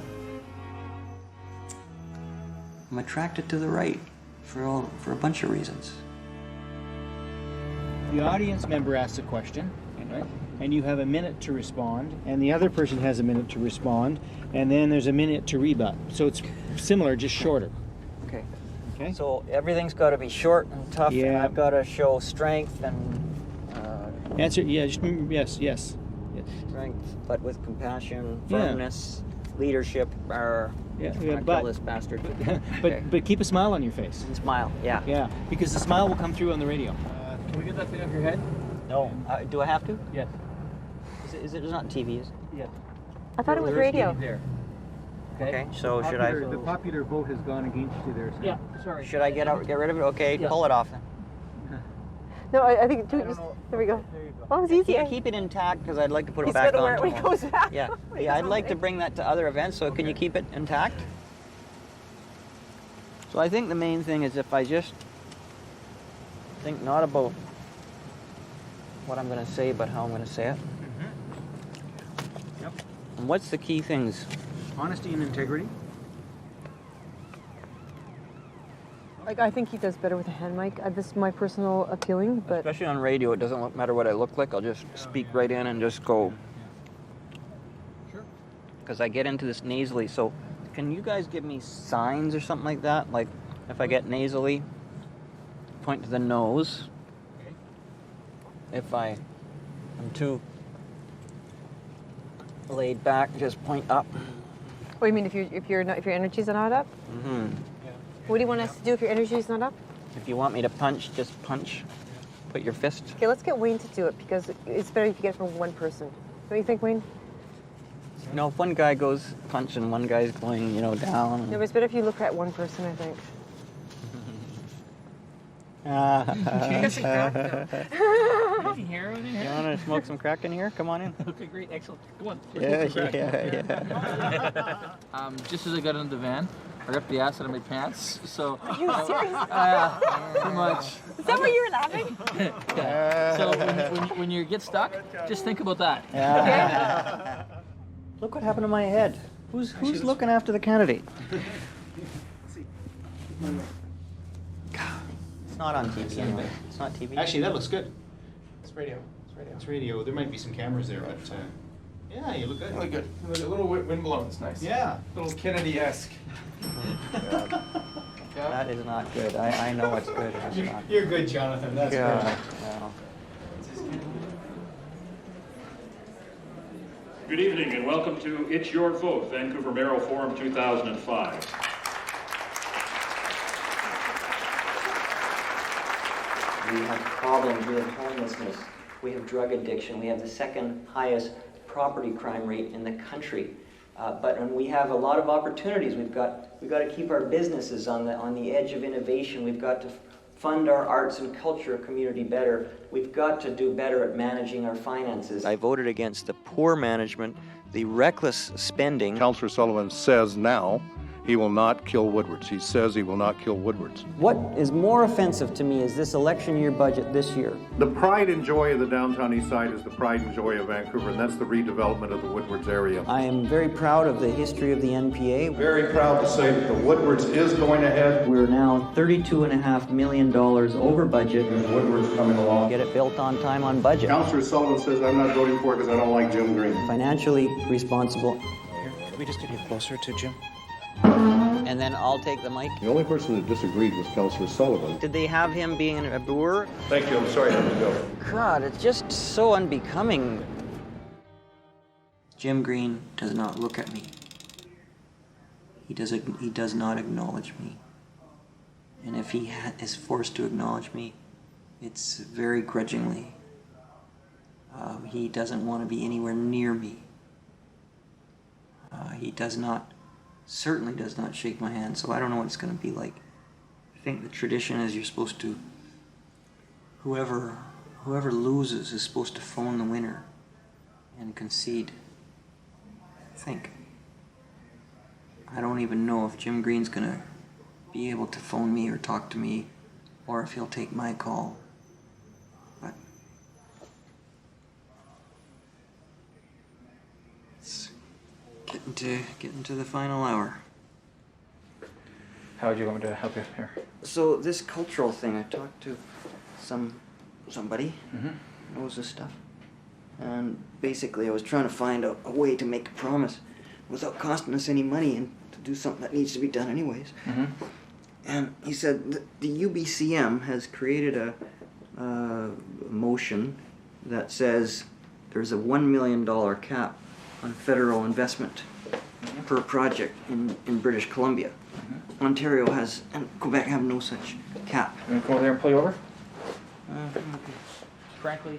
I'm attracted to the right for a bunch of reasons. The audience member asks a question, right? And you have a minute to respond, and the other person has a minute to respond, and then there's a minute to rebut. So it's similar, just shorter. Okay. Okay. So everything's got to be short and tough, and I've got to show strength and... Answer, yeah, yes. Strength, but with compassion, firmness, leadership are Yeah, I'll yeah, kill this bastard. but keep a smile on your face. And smile, yeah. Yeah, because the smile will come through on the radio. Can we get that thing off your head? No. Do I have to? Yes. Is it? It's not TV, is it? Yeah. I thought it was There is radio. TV there. Okay, so should I? The popular vote has gone against you there. So. Yeah, sorry. Should I get rid of it? Okay, Yeah. pull it off then. No, I think there we go. Oh, it's easy. Keep it intact because I'd like to put it He's back gonna on wear it when he tomorrow. goes back. Yeah, When he yeah. goes I'd on like to vacation. bring that to other events. So can you keep it intact? So I think the main thing is if I just think not about what I'm going to say, but how I'm going to say it. Yep. And what's the key things? Honesty and integrity. Like, I think he does better with a hand mic. This is my personal feeling, but Especially on radio, it doesn't matter what I look like. I'll just speak right in and just go. Sure. Because I get into this nasally. So can you guys give me signs or something like that? Like if I get nasally, point to the nose. Okay. If I am too laid back, just point up. what do you mean if your energy's not up? Mm-hmm. What do you want us to do if your energy's not up? If you want me to punch, just punch. Put your fist. Okay, let's get Wayne to do it because it's better if you get it from one person. Don't you think, Wayne? No, if one guy goes punch and one guy's going, down. No, but it's better if you look at one person, I think. You want to smoke some crack in here? Come on in. Okay, great, excellent. Come on. Yeah. Just as I got into the van, I ripped the acid out of my pants. So. Are you serious? Too much. Is that why you were laughing? Yeah. So when you get stuck, just think about that. Yeah. Look what happened to my head. Who's looking after the candidate? It's not on TV anyway. It's not TV. Actually, that looks good. It's radio. It's radio. There might be some cameras there, but yeah, you look good. Really good. A little wind blowing is nice. Yeah. A little Kennedy-esque. That is not good. I know it's good. It's not. You're good, Jonathan. That's Yeah. great. Well. Good evening and welcome to It's Your Vote, Vancouver Mayoral Forum 2005. We have problems, we have homelessness, we have drug addiction, we have the second highest property crime rate in the country. But we have a lot of opportunities. We've got to keep our businesses on the edge of innovation. We've got to fund our arts and culture community better. We've got to do better at managing our finances. I voted against the poor management, the reckless spending. Councillor Sullivan says now he will not kill Woodwards. He says he will not kill Woodwards. What is more offensive to me is this election year budget this year. The pride and joy of the downtown east side is the pride and joy of Vancouver, and that's the redevelopment of the Woodwards area. I am very proud of the history of the NPA. Very proud to say that the Woodwards is going ahead. We're now $32.5 million over budget. And Woodwards coming along. Get it built on time, on budget. Councillor Sullivan says I'm not voting for it because I don't like Jim Green. Financially responsible. Can we just get you closer to Jim? And then I'll take the mic. The only person that disagreed was Councillor Sullivan. Did they have him being a brewer? Thank you. I'm sorry I had to go. God, it's just so unbecoming. Jim Green does not look at me. He does not acknowledge me. And if he is forced to acknowledge me, it's very grudgingly. He doesn't want to be anywhere near me. He certainly does not shake my hand, so I don't know what it's going to be like. I think the tradition is you're supposed to, whoever loses is supposed to phone the winner and concede. I think. I don't even know if Jim Green's going to be able to phone me or talk to me, or if he'll take my call. But it's getting to the final hour. How would you want me to help you here? So this cultural thing, I talked to somebody Mm-hmm. who knows this stuff, and basically I was trying to find a way to make a promise without costing us any money and to do something that needs to be done anyways. Mm-hmm. And he said the UBCM has created a motion that says there's a $1 million cap on federal investment for a project in British Columbia. Ontario has, and Quebec have no such cap. You want to go there and play over? Frankly,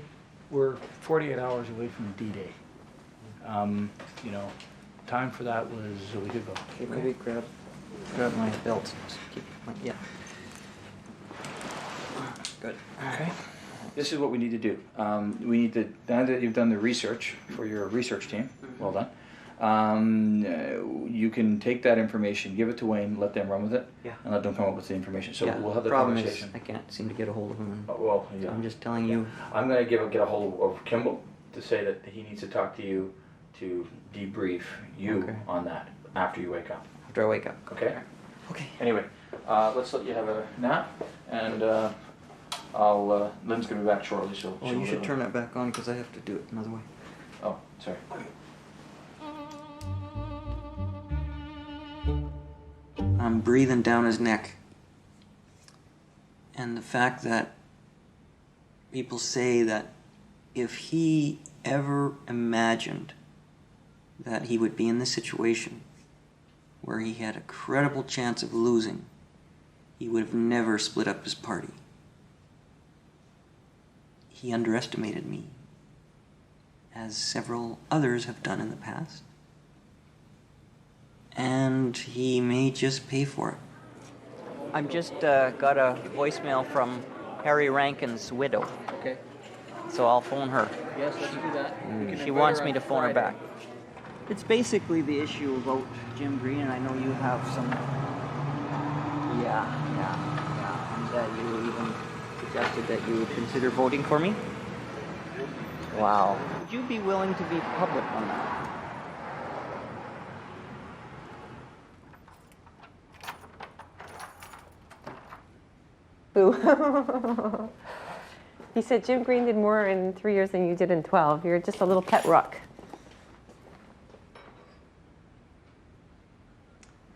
we're 48 hours away from D-Day. You know, time for that was a week ago. Okay, maybe grab my belt. Yeah. Good. Okay. This is what we need to do. We need to, now that you've done the research for your research team, well done, you can take that information, give it to Wayne, let them run with it, Yeah. and let them come up with the information. So Yeah, we'll have the problem conversation. is I can't seem to get a hold of him. Well, yeah. So I'm just telling you. I'm going to get a hold of Kimball to say that he needs to talk to you to debrief you Okay. on that after you wake up. After I wake up. Okay? Okay. Anyway, let's let you have a nap, and Lynn's going to be back shortly, so... Oh, you should turn that back on because I have to do it another way. Oh, sorry. I'm breathing down his neck. And the fact that people say that if he ever imagined that he would be in this situation where he had a credible chance of losing, he would have never split up his party. He underestimated me, as several others have done in the past. And he may just pay for it. I've just got a voicemail from Harry Rankin's widow. Okay. So I'll phone her. Yes, let's do that. She wants me to phone her back. It's basically the issue about Jim Green, and I know you have some... Yeah. And you even suggested that you would consider voting for me. Wow. Would you be willing to be public on that? Boo. He said Jim Green did more in 3 years than you did in 12. You're just a little pet rook.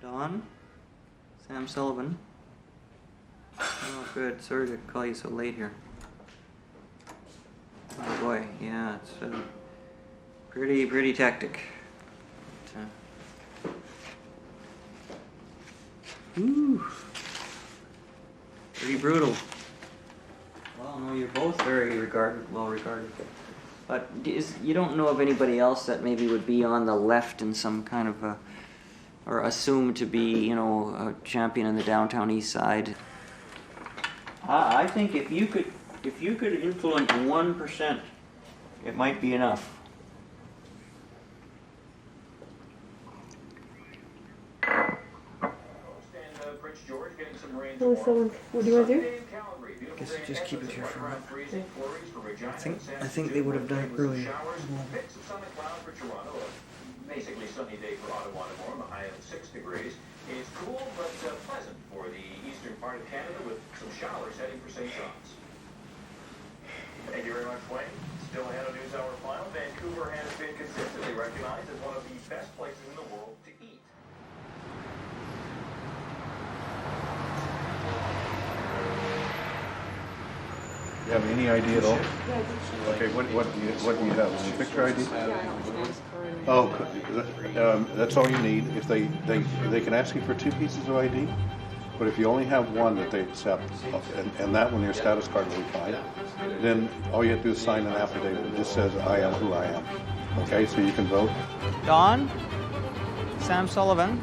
Dawn? Sam Sullivan? Oh, good. Sorry to call you so late here. Oh boy, yeah, it's pretty tactic. Ooh. Pretty brutal. Well, no, you're both very well regarded. But you don't know of anybody else that maybe would be on the left in some kind of a, or assumed to be, you know, a champion in the downtown east side. I think if you could influence 1%, it might be enough. What do you want to do? I guess just keep it here for a minute. I think they would have done it earlier. Basically sunny day for Ottawa tomorrow, a high of 6 degrees. It's cool but pleasant for the eastern part of Canada with some showers heading for St. John's. Thank you very much, Wayne. Still ahead of NewsHour Final, Vancouver has been consistently recognized as one of the best places in the world to eat. You have any idea at all? Okay, what do you have? Any picture ID? Oh, that's all you need. If they can ask you for 2 pieces of ID, but if you only have one that they accept, and that one your status card will be fine, then all you have to do is sign an affidavit that just says I am who I am. Okay, so you can vote. Dawn? Sam Sullivan?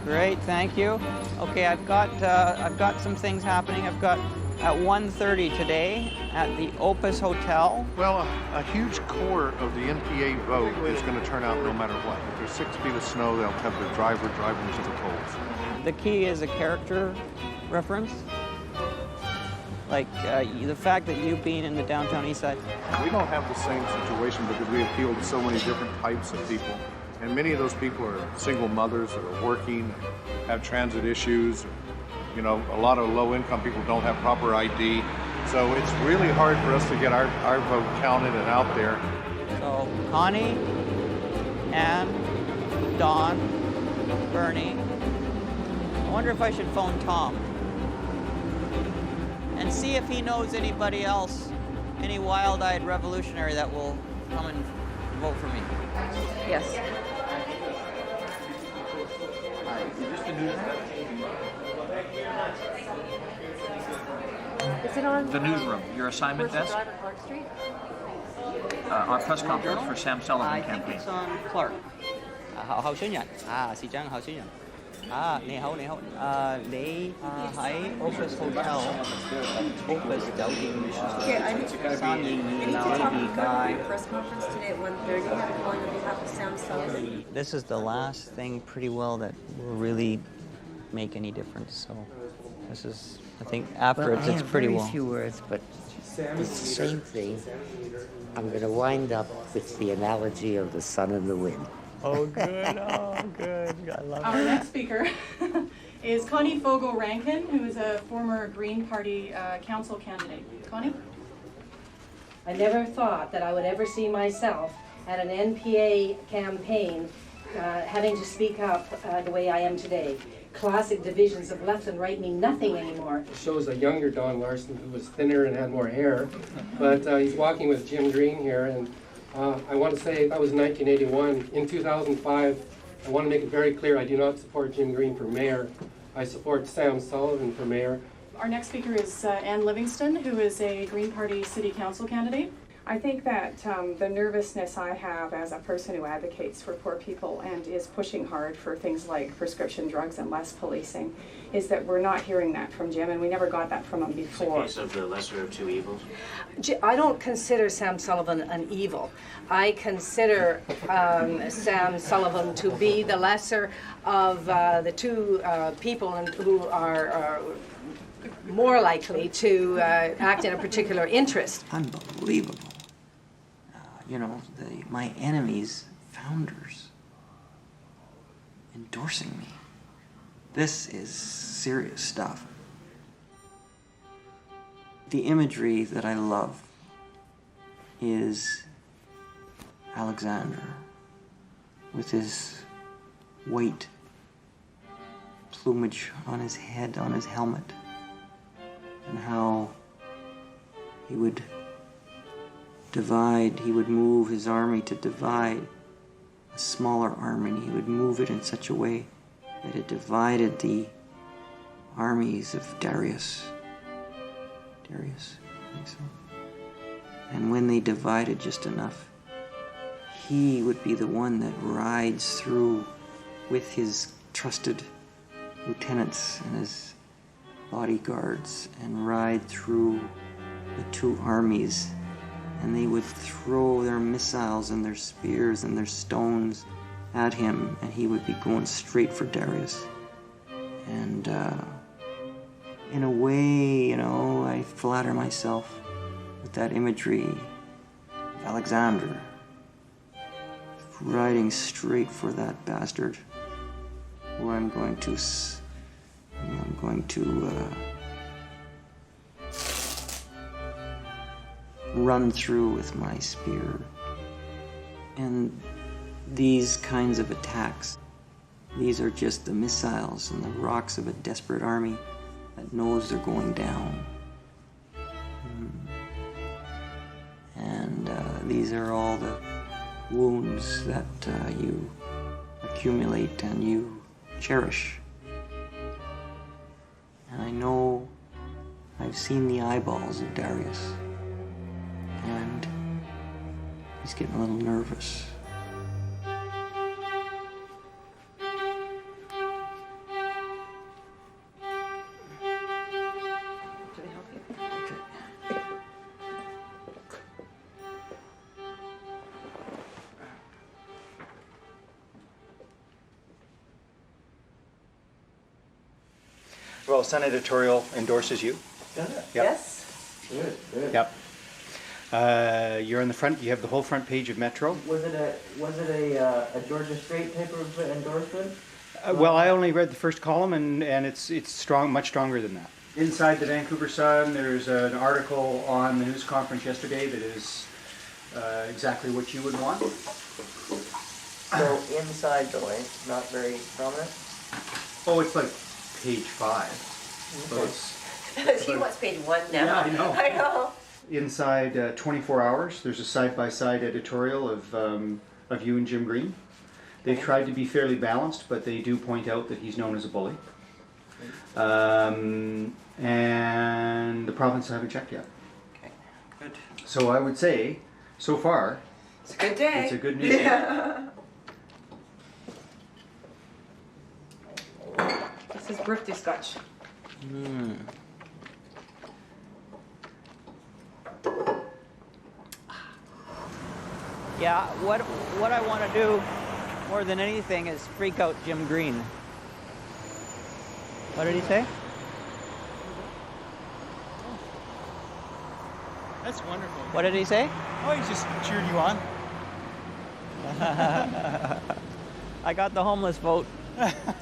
Great, thank you. Okay, I've got some things happening. I've got at 1:30 today at the Opus Hotel. Well, a huge core of the NPA vote is going to turn out no matter what. If there's 6 feet of snow, they'll have the driver drive them to the polls. The key is a character reference. Like the fact that you being in the downtown east side. We don't have the same situation because we appeal to so many different types of people. And many of those people are single mothers that are working, have transit issues. You know, a lot of low-income people don't have proper ID. So it's really hard for us to get our vote counted and out there. So Connie, Ann, Dawn, Bernie. I wonder if I should phone Tom and see if he knows anybody else, any wild-eyed revolutionary that will come and vote for me. Yes. Is it on? The newsroom, your assignment Where's desk? the drive on Clark Street? Our press conference for Sam Sullivan I think campaign. it's on Clark. Hậu số nhận. Sĩ Trang hậu số nhận. Nè hậu. Để hãy Opus Hotel, Opus酒店 Okay, I need to San Yin I need to Lao talk Bi about Gai. your press conference today at 1:30. I'm calling on behalf of Sam Sullivan. This is the last thing pretty well that will really make any difference. So this is, I think, after Well, I it's have pretty very well. few words, but it's the same thing. I'm going to wind up with the analogy of the sun and the wind. Oh, good. Oh, good. I love Our next speaker is Connie Fogel-Rankin, who is a former Green Party council candidate. Connie? I never thought that I would ever see myself at an NPA campaign having to speak up the way I am today. Classic divisions of left and right mean nothing anymore. It shows a younger Don Larson who was thinner and had more hair, but he's walking with Jim Green here, and I want to say that was 1981. In 2005, I want to make it very clear I do not support Jim Green for mayor. I support Sam Sullivan for mayor. Our next speaker is Ann Livingston, who is a Green Party city council candidate. I think that the nervousness I have as a person who advocates for poor people and is pushing hard for things like prescription drugs and less policing is that we're not hearing that from Jim, and we never got that from him before. It's a case of the lesser of two evils. I don't consider Sam Sullivan an evil. I consider Sam Sullivan to be the lesser of the two people who are more likely to act in a particular interest. Unbelievable. You know, my enemies, founders, endorsing me. This is serious stuff. The imagery that I love is Alexander with his white plumage on his head, on his helmet, and how he would divide, he would move his army to divide a smaller army, and he would move it in such a way that it divided the armies of Darius. Darius, I think so. And when they divided just enough, he would be the one that rides through with his trusted lieutenants and his bodyguards and ride through the two armies, and they would throw their missiles and their spears and their stones at him, and he would be going straight for Darius. And in a way, you know, I flatter myself with that imagery of Alexander riding straight for that bastard, who I'm going to run through with my spear. And these kinds of attacks, these are just the missiles and the rocks of a desperate army that knows they're going down. And these are all the wounds that you accumulate and you cherish. And I know I've seen the eyeballs of Darius, and he's getting a little nervous. Well, Sun Editorial endorses you. Does it? Yep. Yes. Good, good. Yep. You're on the front. You have the whole front page of Metro. Was it a Georgia Strait type of endorsement? Well, I only read the first column, and it's strong, much stronger than that. Inside the Vancouver Sun, there's an article on the news conference yesterday that is exactly what you would want. So inside though, eh? Not very prominent? Oh, it's like page 5. So it's, He wants page 1 now. Yeah, I know. I know. Inside 24 Hours, there's a side-by-side editorial of you and Jim Green. They've tried to be fairly balanced, but they do point out that he's known as a bully. And the province haven't checked yet. Okay, good. So I would say, so far, It's a good day. it's a good news day. Yeah. This is birthday scotch. Yeah, what I want to do more than anything is freak out Jim Green. What did he say? That's wonderful. What did he say? Oh, he just cheered you on. I got the homeless vote.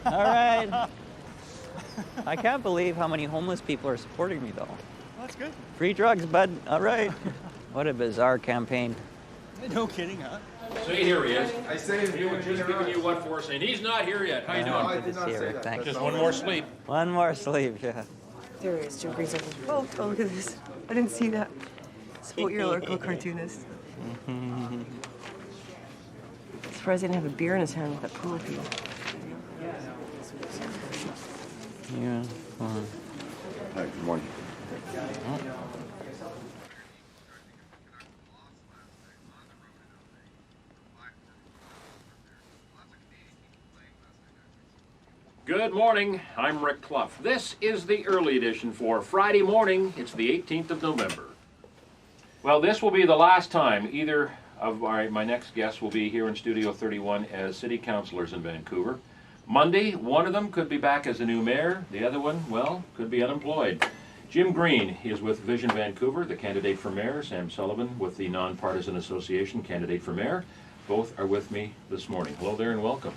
All right. I can't believe how many homeless people are supporting me, though. That's good. Free drugs, bud. All right. What a bizarre campaign. No kidding, huh? Say here he is. I say He was just giving you what for, saying he's not here yet. How you doing? I did not say Rick. that. Thanks. Just one more sleep. One more sleep, yeah. There he is, Jim Green's over. Oh, look at this. I didn't see that. Support your local cartoonist. Surprised he didn't have a beer in his hand with that pool field. Yeah. Fine. Hi, good morning. Good morning. I'm Rick Clough. This is the early edition for Friday morning. It's the 18th of November. Well, this will be the last time either of my next guests will be here in Studio 31 as city councillors in Vancouver. Monday, one of them could be back as a new mayor. The other one, well, could be unemployed. Jim Green is with Vision Vancouver, the candidate for mayor. Sam Sullivan with the Nonpartisan Association, candidate for mayor. Both are with me this morning. Hello there and welcome.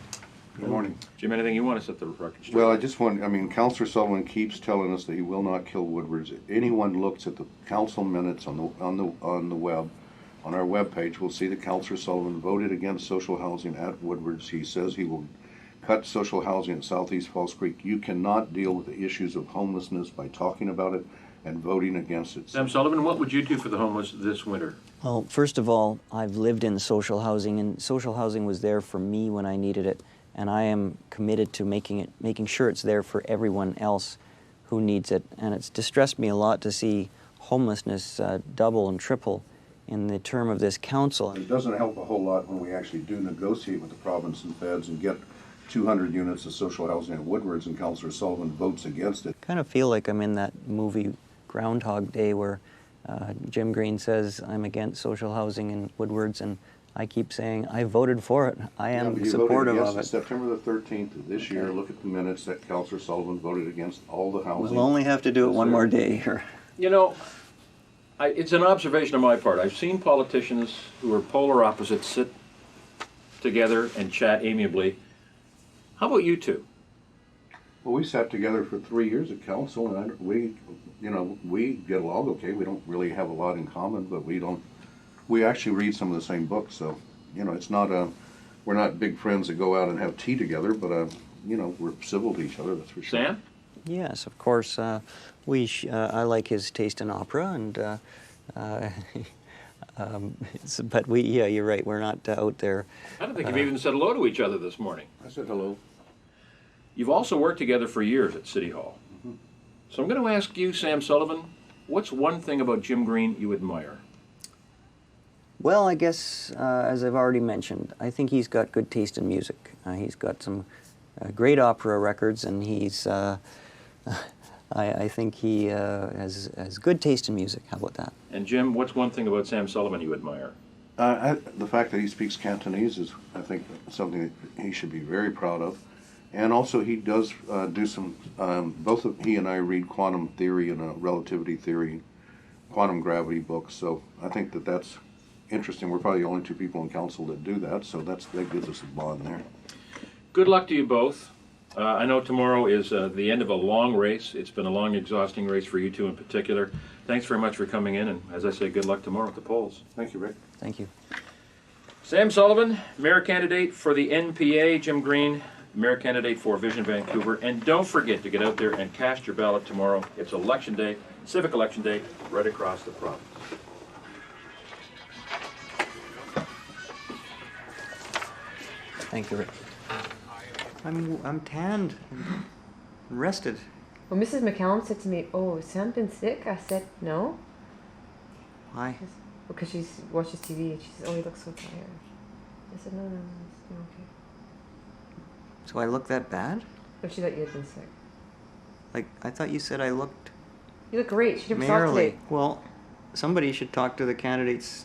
Good morning. Jim, anything you want to set the record straight? Well, I just want, Councillor Sullivan keeps telling us that he will not kill Woodwards. If anyone looks at the council minutes on the web, on our webpage, will see that Councillor Sullivan voted against social housing at Woodwards. He says he will cut social housing at Southeast Falls Creek. You cannot deal with the issues of homelessness by talking about it and voting against it. Sam Sullivan, what would you do for the homeless this winter? Well, first of all, I've lived in social housing, and social housing was there for me when I needed it. And I am committed to making sure it's there for everyone else who needs it. And it's distressed me a lot to see homelessness double and triple in the term of this council. It doesn't help a whole lot when we actually do negotiate with the province and feds and get 200 units of social housing at Woodwards, and Councillor Sullivan votes against it. I kind of feel like I'm in that movie Groundhog Day where Jim Green says, I'm against social housing in Woodwards, and I keep saying, I voted for it. I am supportive of it. September the 13th of this year, look at the minutes that Councillor Sullivan voted against all the housing. We'll only have to do it one more day here. You know, it's an observation on my part. I've seen politicians who are polar opposites sit together and chat amiably. How about you two? Well, we sat together for 3 years at council, and we get along okay. We don't really have a lot in common, but we actually read some of the same books, so, it's not we're not big friends that go out and have tea together, but, we're civil to each other, that's for sure. Sam? Yes, of course. I like his taste in opera, and but you're right, we're not out there. I don't think you've even said hello to each other this morning. I said hello. You've also worked together for years at City Hall. Mm-hmm. So I'm going to ask you, Sam Sullivan, what's one thing about Jim Green you admire? Well, I guess, as I've already mentioned, I think he's got good taste in music. He's got some great opera records, and he's, I think he has good taste in music. How about that? And Jim, what's one thing about Sam Sullivan you admire? The fact that he speaks Cantonese is, I think, something that he should be very proud of. And also he does do some, he and I read quantum theory and relativity theory, quantum gravity books, so I think that's interesting. We're probably the only two people in council that do that, so that gives us a bond there. Good luck to you both. I know tomorrow is the end of a long race. It's been a long, exhausting race for you two in particular. Thanks very much for coming in, and as I say, good luck tomorrow at the polls. Thank you, Rick. Thank you. Sam Sullivan, mayor candidate for the NPA. Jim Green, mayor candidate for Vision Vancouver. And don't forget to get out there and cast your ballot tomorrow. It's election day, civic election day, right across the province. Thank you, Rick. I'm tanned and rested. Well, Mrs. McCallum said to me, "Oh, has Sam been sick?" I said, "No." Why? Because she watches TV and she says, "Oh, he looks so tired." I said, "No, it's okay." So I look that bad? No, she thought you had been sick. Like, I thought you said I looked You look great. She never talked merely. today. Well, somebody should talk to the candidate's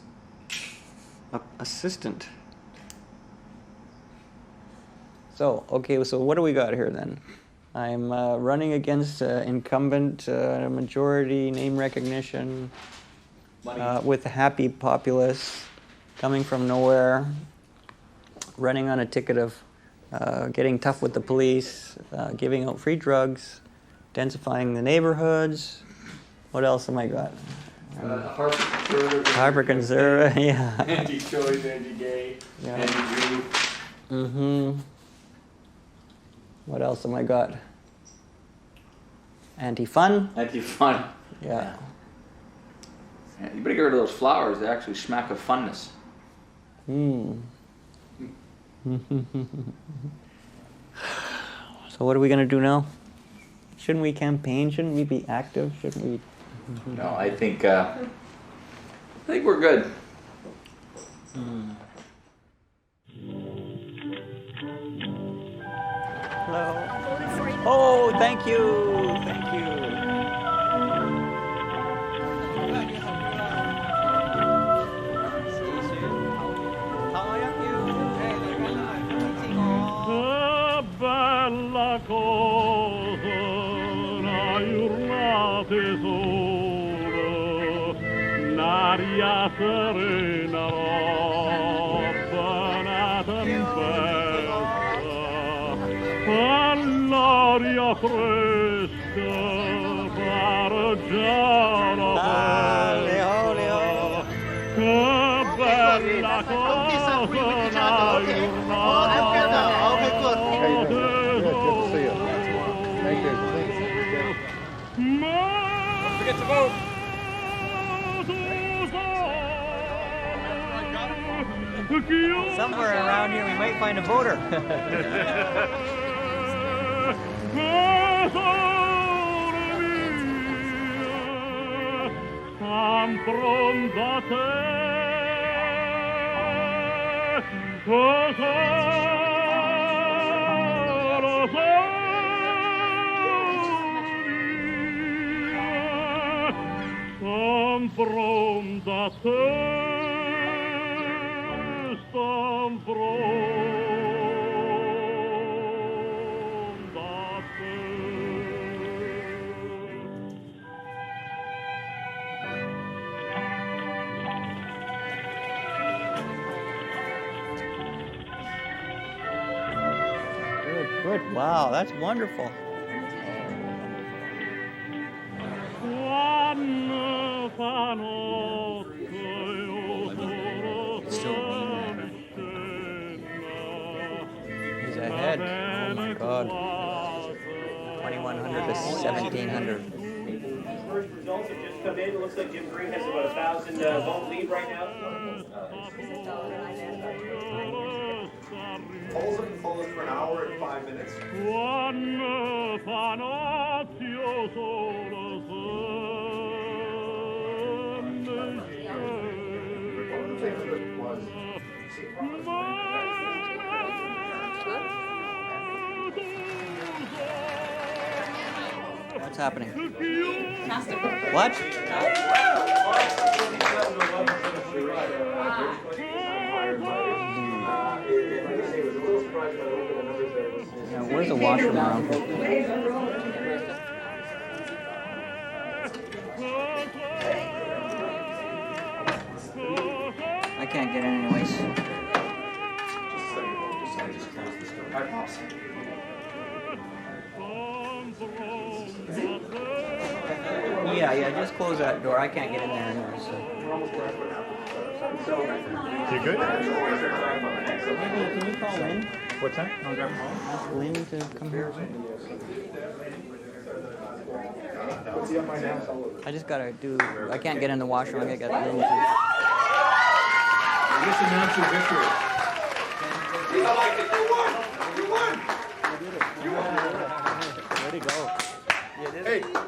assistant. So, okay, so what do we got here then? I'm running against incumbent majority name recognition with a happy populace coming from nowhere, running on a ticket of getting tough with the police, giving out free drugs, densifying the neighborhoods. What else have I got? Harper Conservative, yeah. Anti-choice, anti-gay, Yeah. anti-Jew. Mm-hmm. What else have I got? Anti-fun. Anti-fun. Yeah. Yeah, you better get rid of those flowers. They actually smack of funness. So what are we going to do now? Shouldn't we campaign? Shouldn't we be active? Shouldn't we? No, I think we're good. Hello. Oh, thank you. Thank you. Bella cosa hai urlate solo, un'aria serena roba una tempesta, all'aria fresca pareggia la vela, che bella cosa hai urlate. Don't forget to vote. Somewhere around here we might find a voter. Pronta a te, son pronta a te. Good, good. Wow, that's wonderful. He's ahead. Oh my God. 2100 to 1700. First results have just come in. It looks like Jim Green has about 1,000 vote lead right now. Polls have been closed for an hour and 5 minutes. What's happening? What? Yeah, where's the washroom around here? I can't get in anyways. Yeah, just close that door. I can't get in there anyway, so. You good? Maybe, can you call Lynn? What's that? Ask Lynn to come here. I just gotta do, I can't get in the washroom. I gotta get Lynn to. Just announce your victory. I like it. You won. You won. Way to go.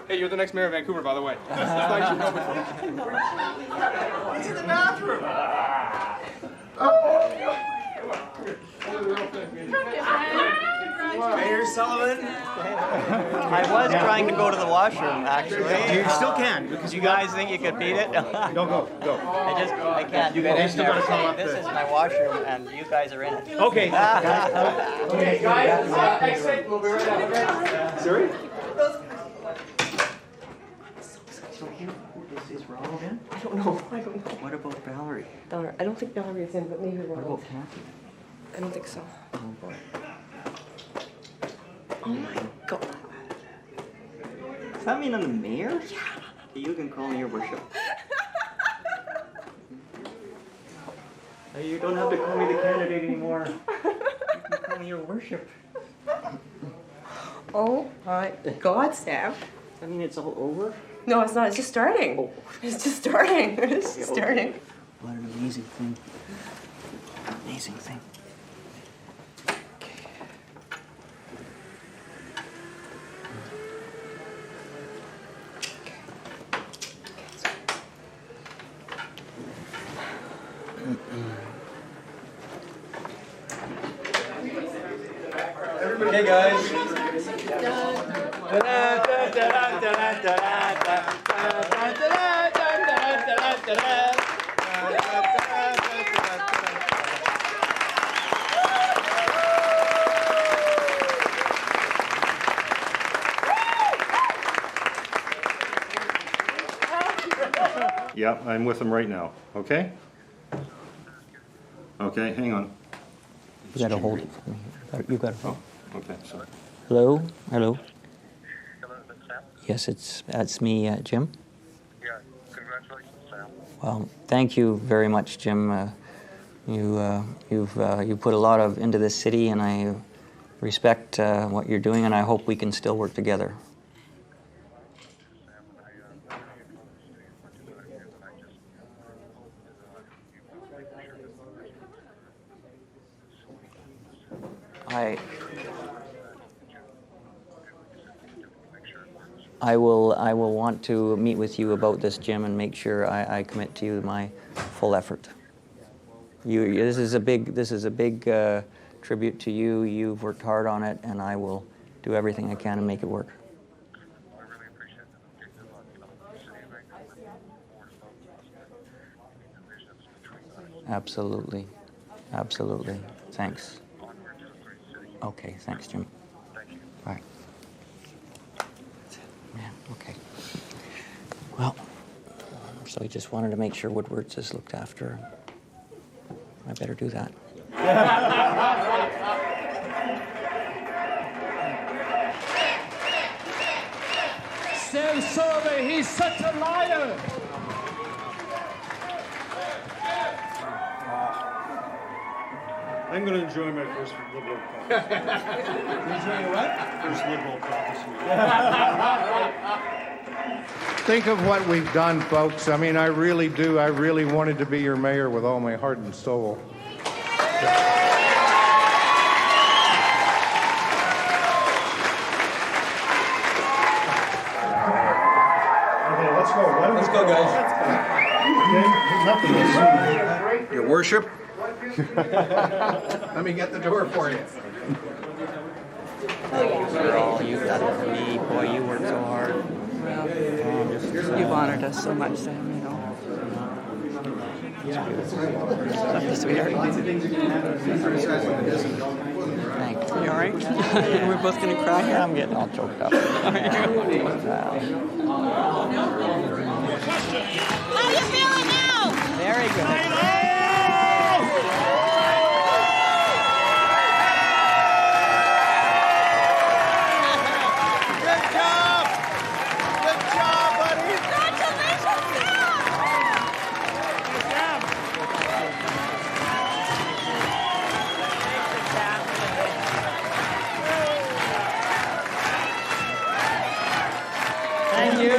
Hey, you're the next mayor of Vancouver, by the way. He's in the bathroom. Mayor Sullivan. I was trying to go to the washroom, actually. You still can, because you guys think you could beat it? Go. I can't. You still gotta call up This the- is my washroom, and you guys are in it. Okay. Okay, guys, exit. We'll be right out. Sorry? So who is Ronald in? I don't know. What about Valerie? I don't think Valerie is in, but maybe What Ronald. about Kathy? I don't think so. Oh boy. Oh my God. Does that mean I'm the mayor? Yeah. You can call me your worship. You don't have to call me the candidate anymore. You can call me your worship. Oh my God, Sam. I mean, it's all over? No, it's not. It's just starting. Oh. It's just starting. It's just starting. What an amazing thing. Amazing thing. Hey guys. Yeah, I'm with them right now, okay? Okay, hang on. You gotta hold it for me. You gotta hold. Oh, okay, sorry. Hello? Hello? Yes, it's me, Jim. Yeah, congratulations, Sam. Well, thank you very much, Jim. You've put a lot into this city, and I respect what you're doing, and I hope we can still work together. I will want to meet with you about this, Jim, and make sure I commit to you my full effort. This is a big tribute to you. You've worked hard on it, and I will do everything I can to make it work. Absolutely. Absolutely. Thanks. Okay, thanks, Jim. Bye. Yeah, okay. Well, so I just wanted to make sure Woodwards is looked after. I better do that. Sam Sullivan, he's such a liar. I'm going to enjoy my first Liberal caucus. Enjoy what? First Liberal caucus. Think of what we've done, folks. I mean, I really do. I really wanted to be your mayor with all my heart and soul. Okay, let's go. Let's go, guys. Your worship. Let me get the door for you. For all you've done for me, boy, you worked so hard. You've honored us so much, Sam, you know. Love you, sweetheart. Thanks. You all right? We're both going to cry here? I'm getting all choked up. How you feeling now? Very good. Thank you.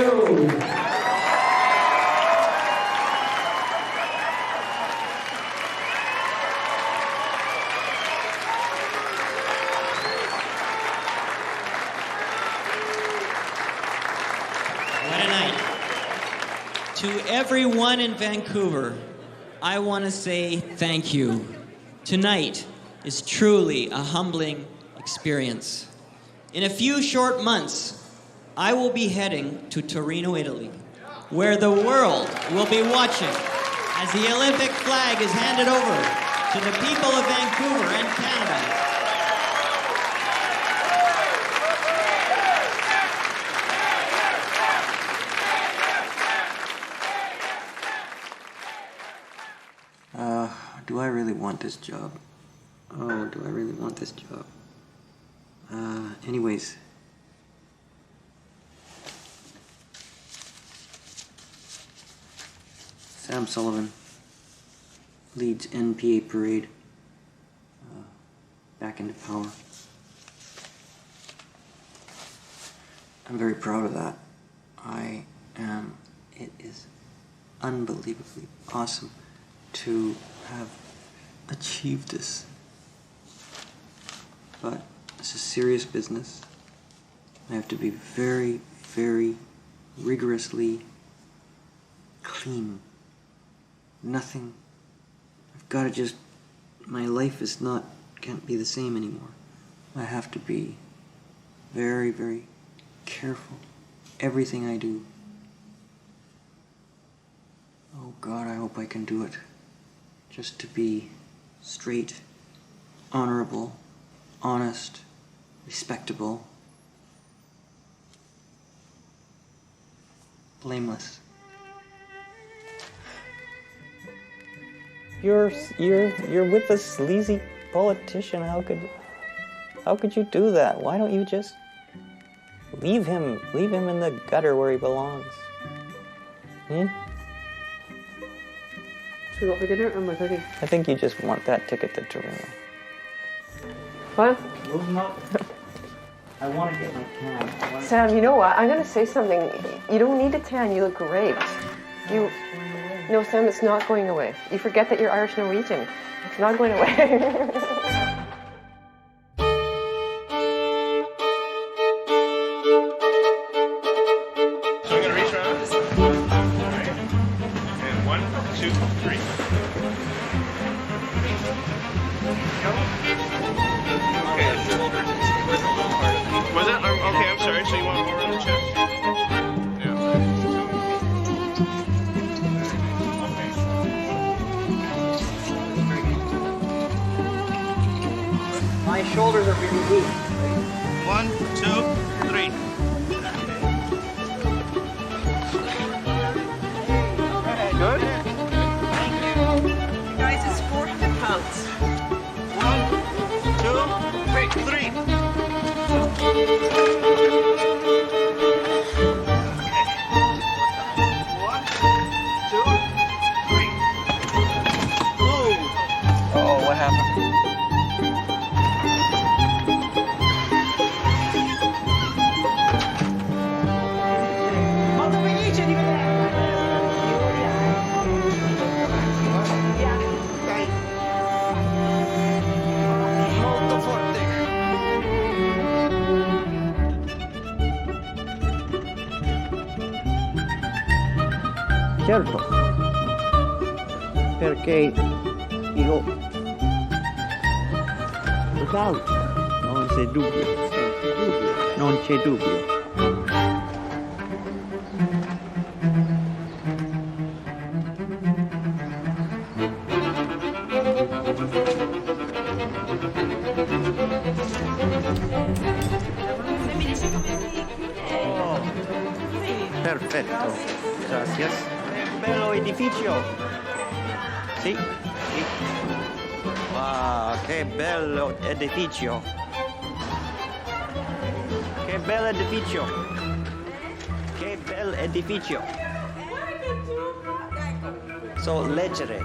What a night. To everyone in Vancouver, I want to say thank you. Tonight is truly a humbling experience. In a few short months, I will be heading to Torino, Italy, where the world will be watching as the Olympic flag is handed over to the people of Vancouver and Canada. Do I really want this job? Oh, do I really want this job? Anyways. Sam Sullivan leads NPA parade back into power. I'm very proud of that. I am. It is unbelievably awesome to have achieved this. But it's a serious business. I have to be very, very rigorously clean. Nothing. I've got to just, my life is not, can't be the same anymore. I have to be very, very careful. Everything I do. Oh God, I hope I can do it. Just to be straight, honorable, honest, respectable, blameless. You're with a sleazy politician. How could you do that? Why don't you just leave him in the gutter where he belongs? Should we go for dinner or more cooking? I think you just want that ticket to Torino. What? I want to get my tan. Sam, you know what? I'm going to say something. You don't need a tan. You look great. No, Sam, it's not going away. You forget that you're Irish Norwegian. It's not going away. Was it? Okay, I'm sorry. So you want more on the chest? My shoulders are really weak. 1, 2, 3. Good? You guys, it's 400 pounds. 1, 2, 3. Oh, what happened? Certo, perché io non c'è dubbio, non c'è dubbio. Oh, perfetto, gracias. Bello edificio. Sì, sì. Wow, che bello edificio. Che bel edificio. Che bel edificio. So leggere.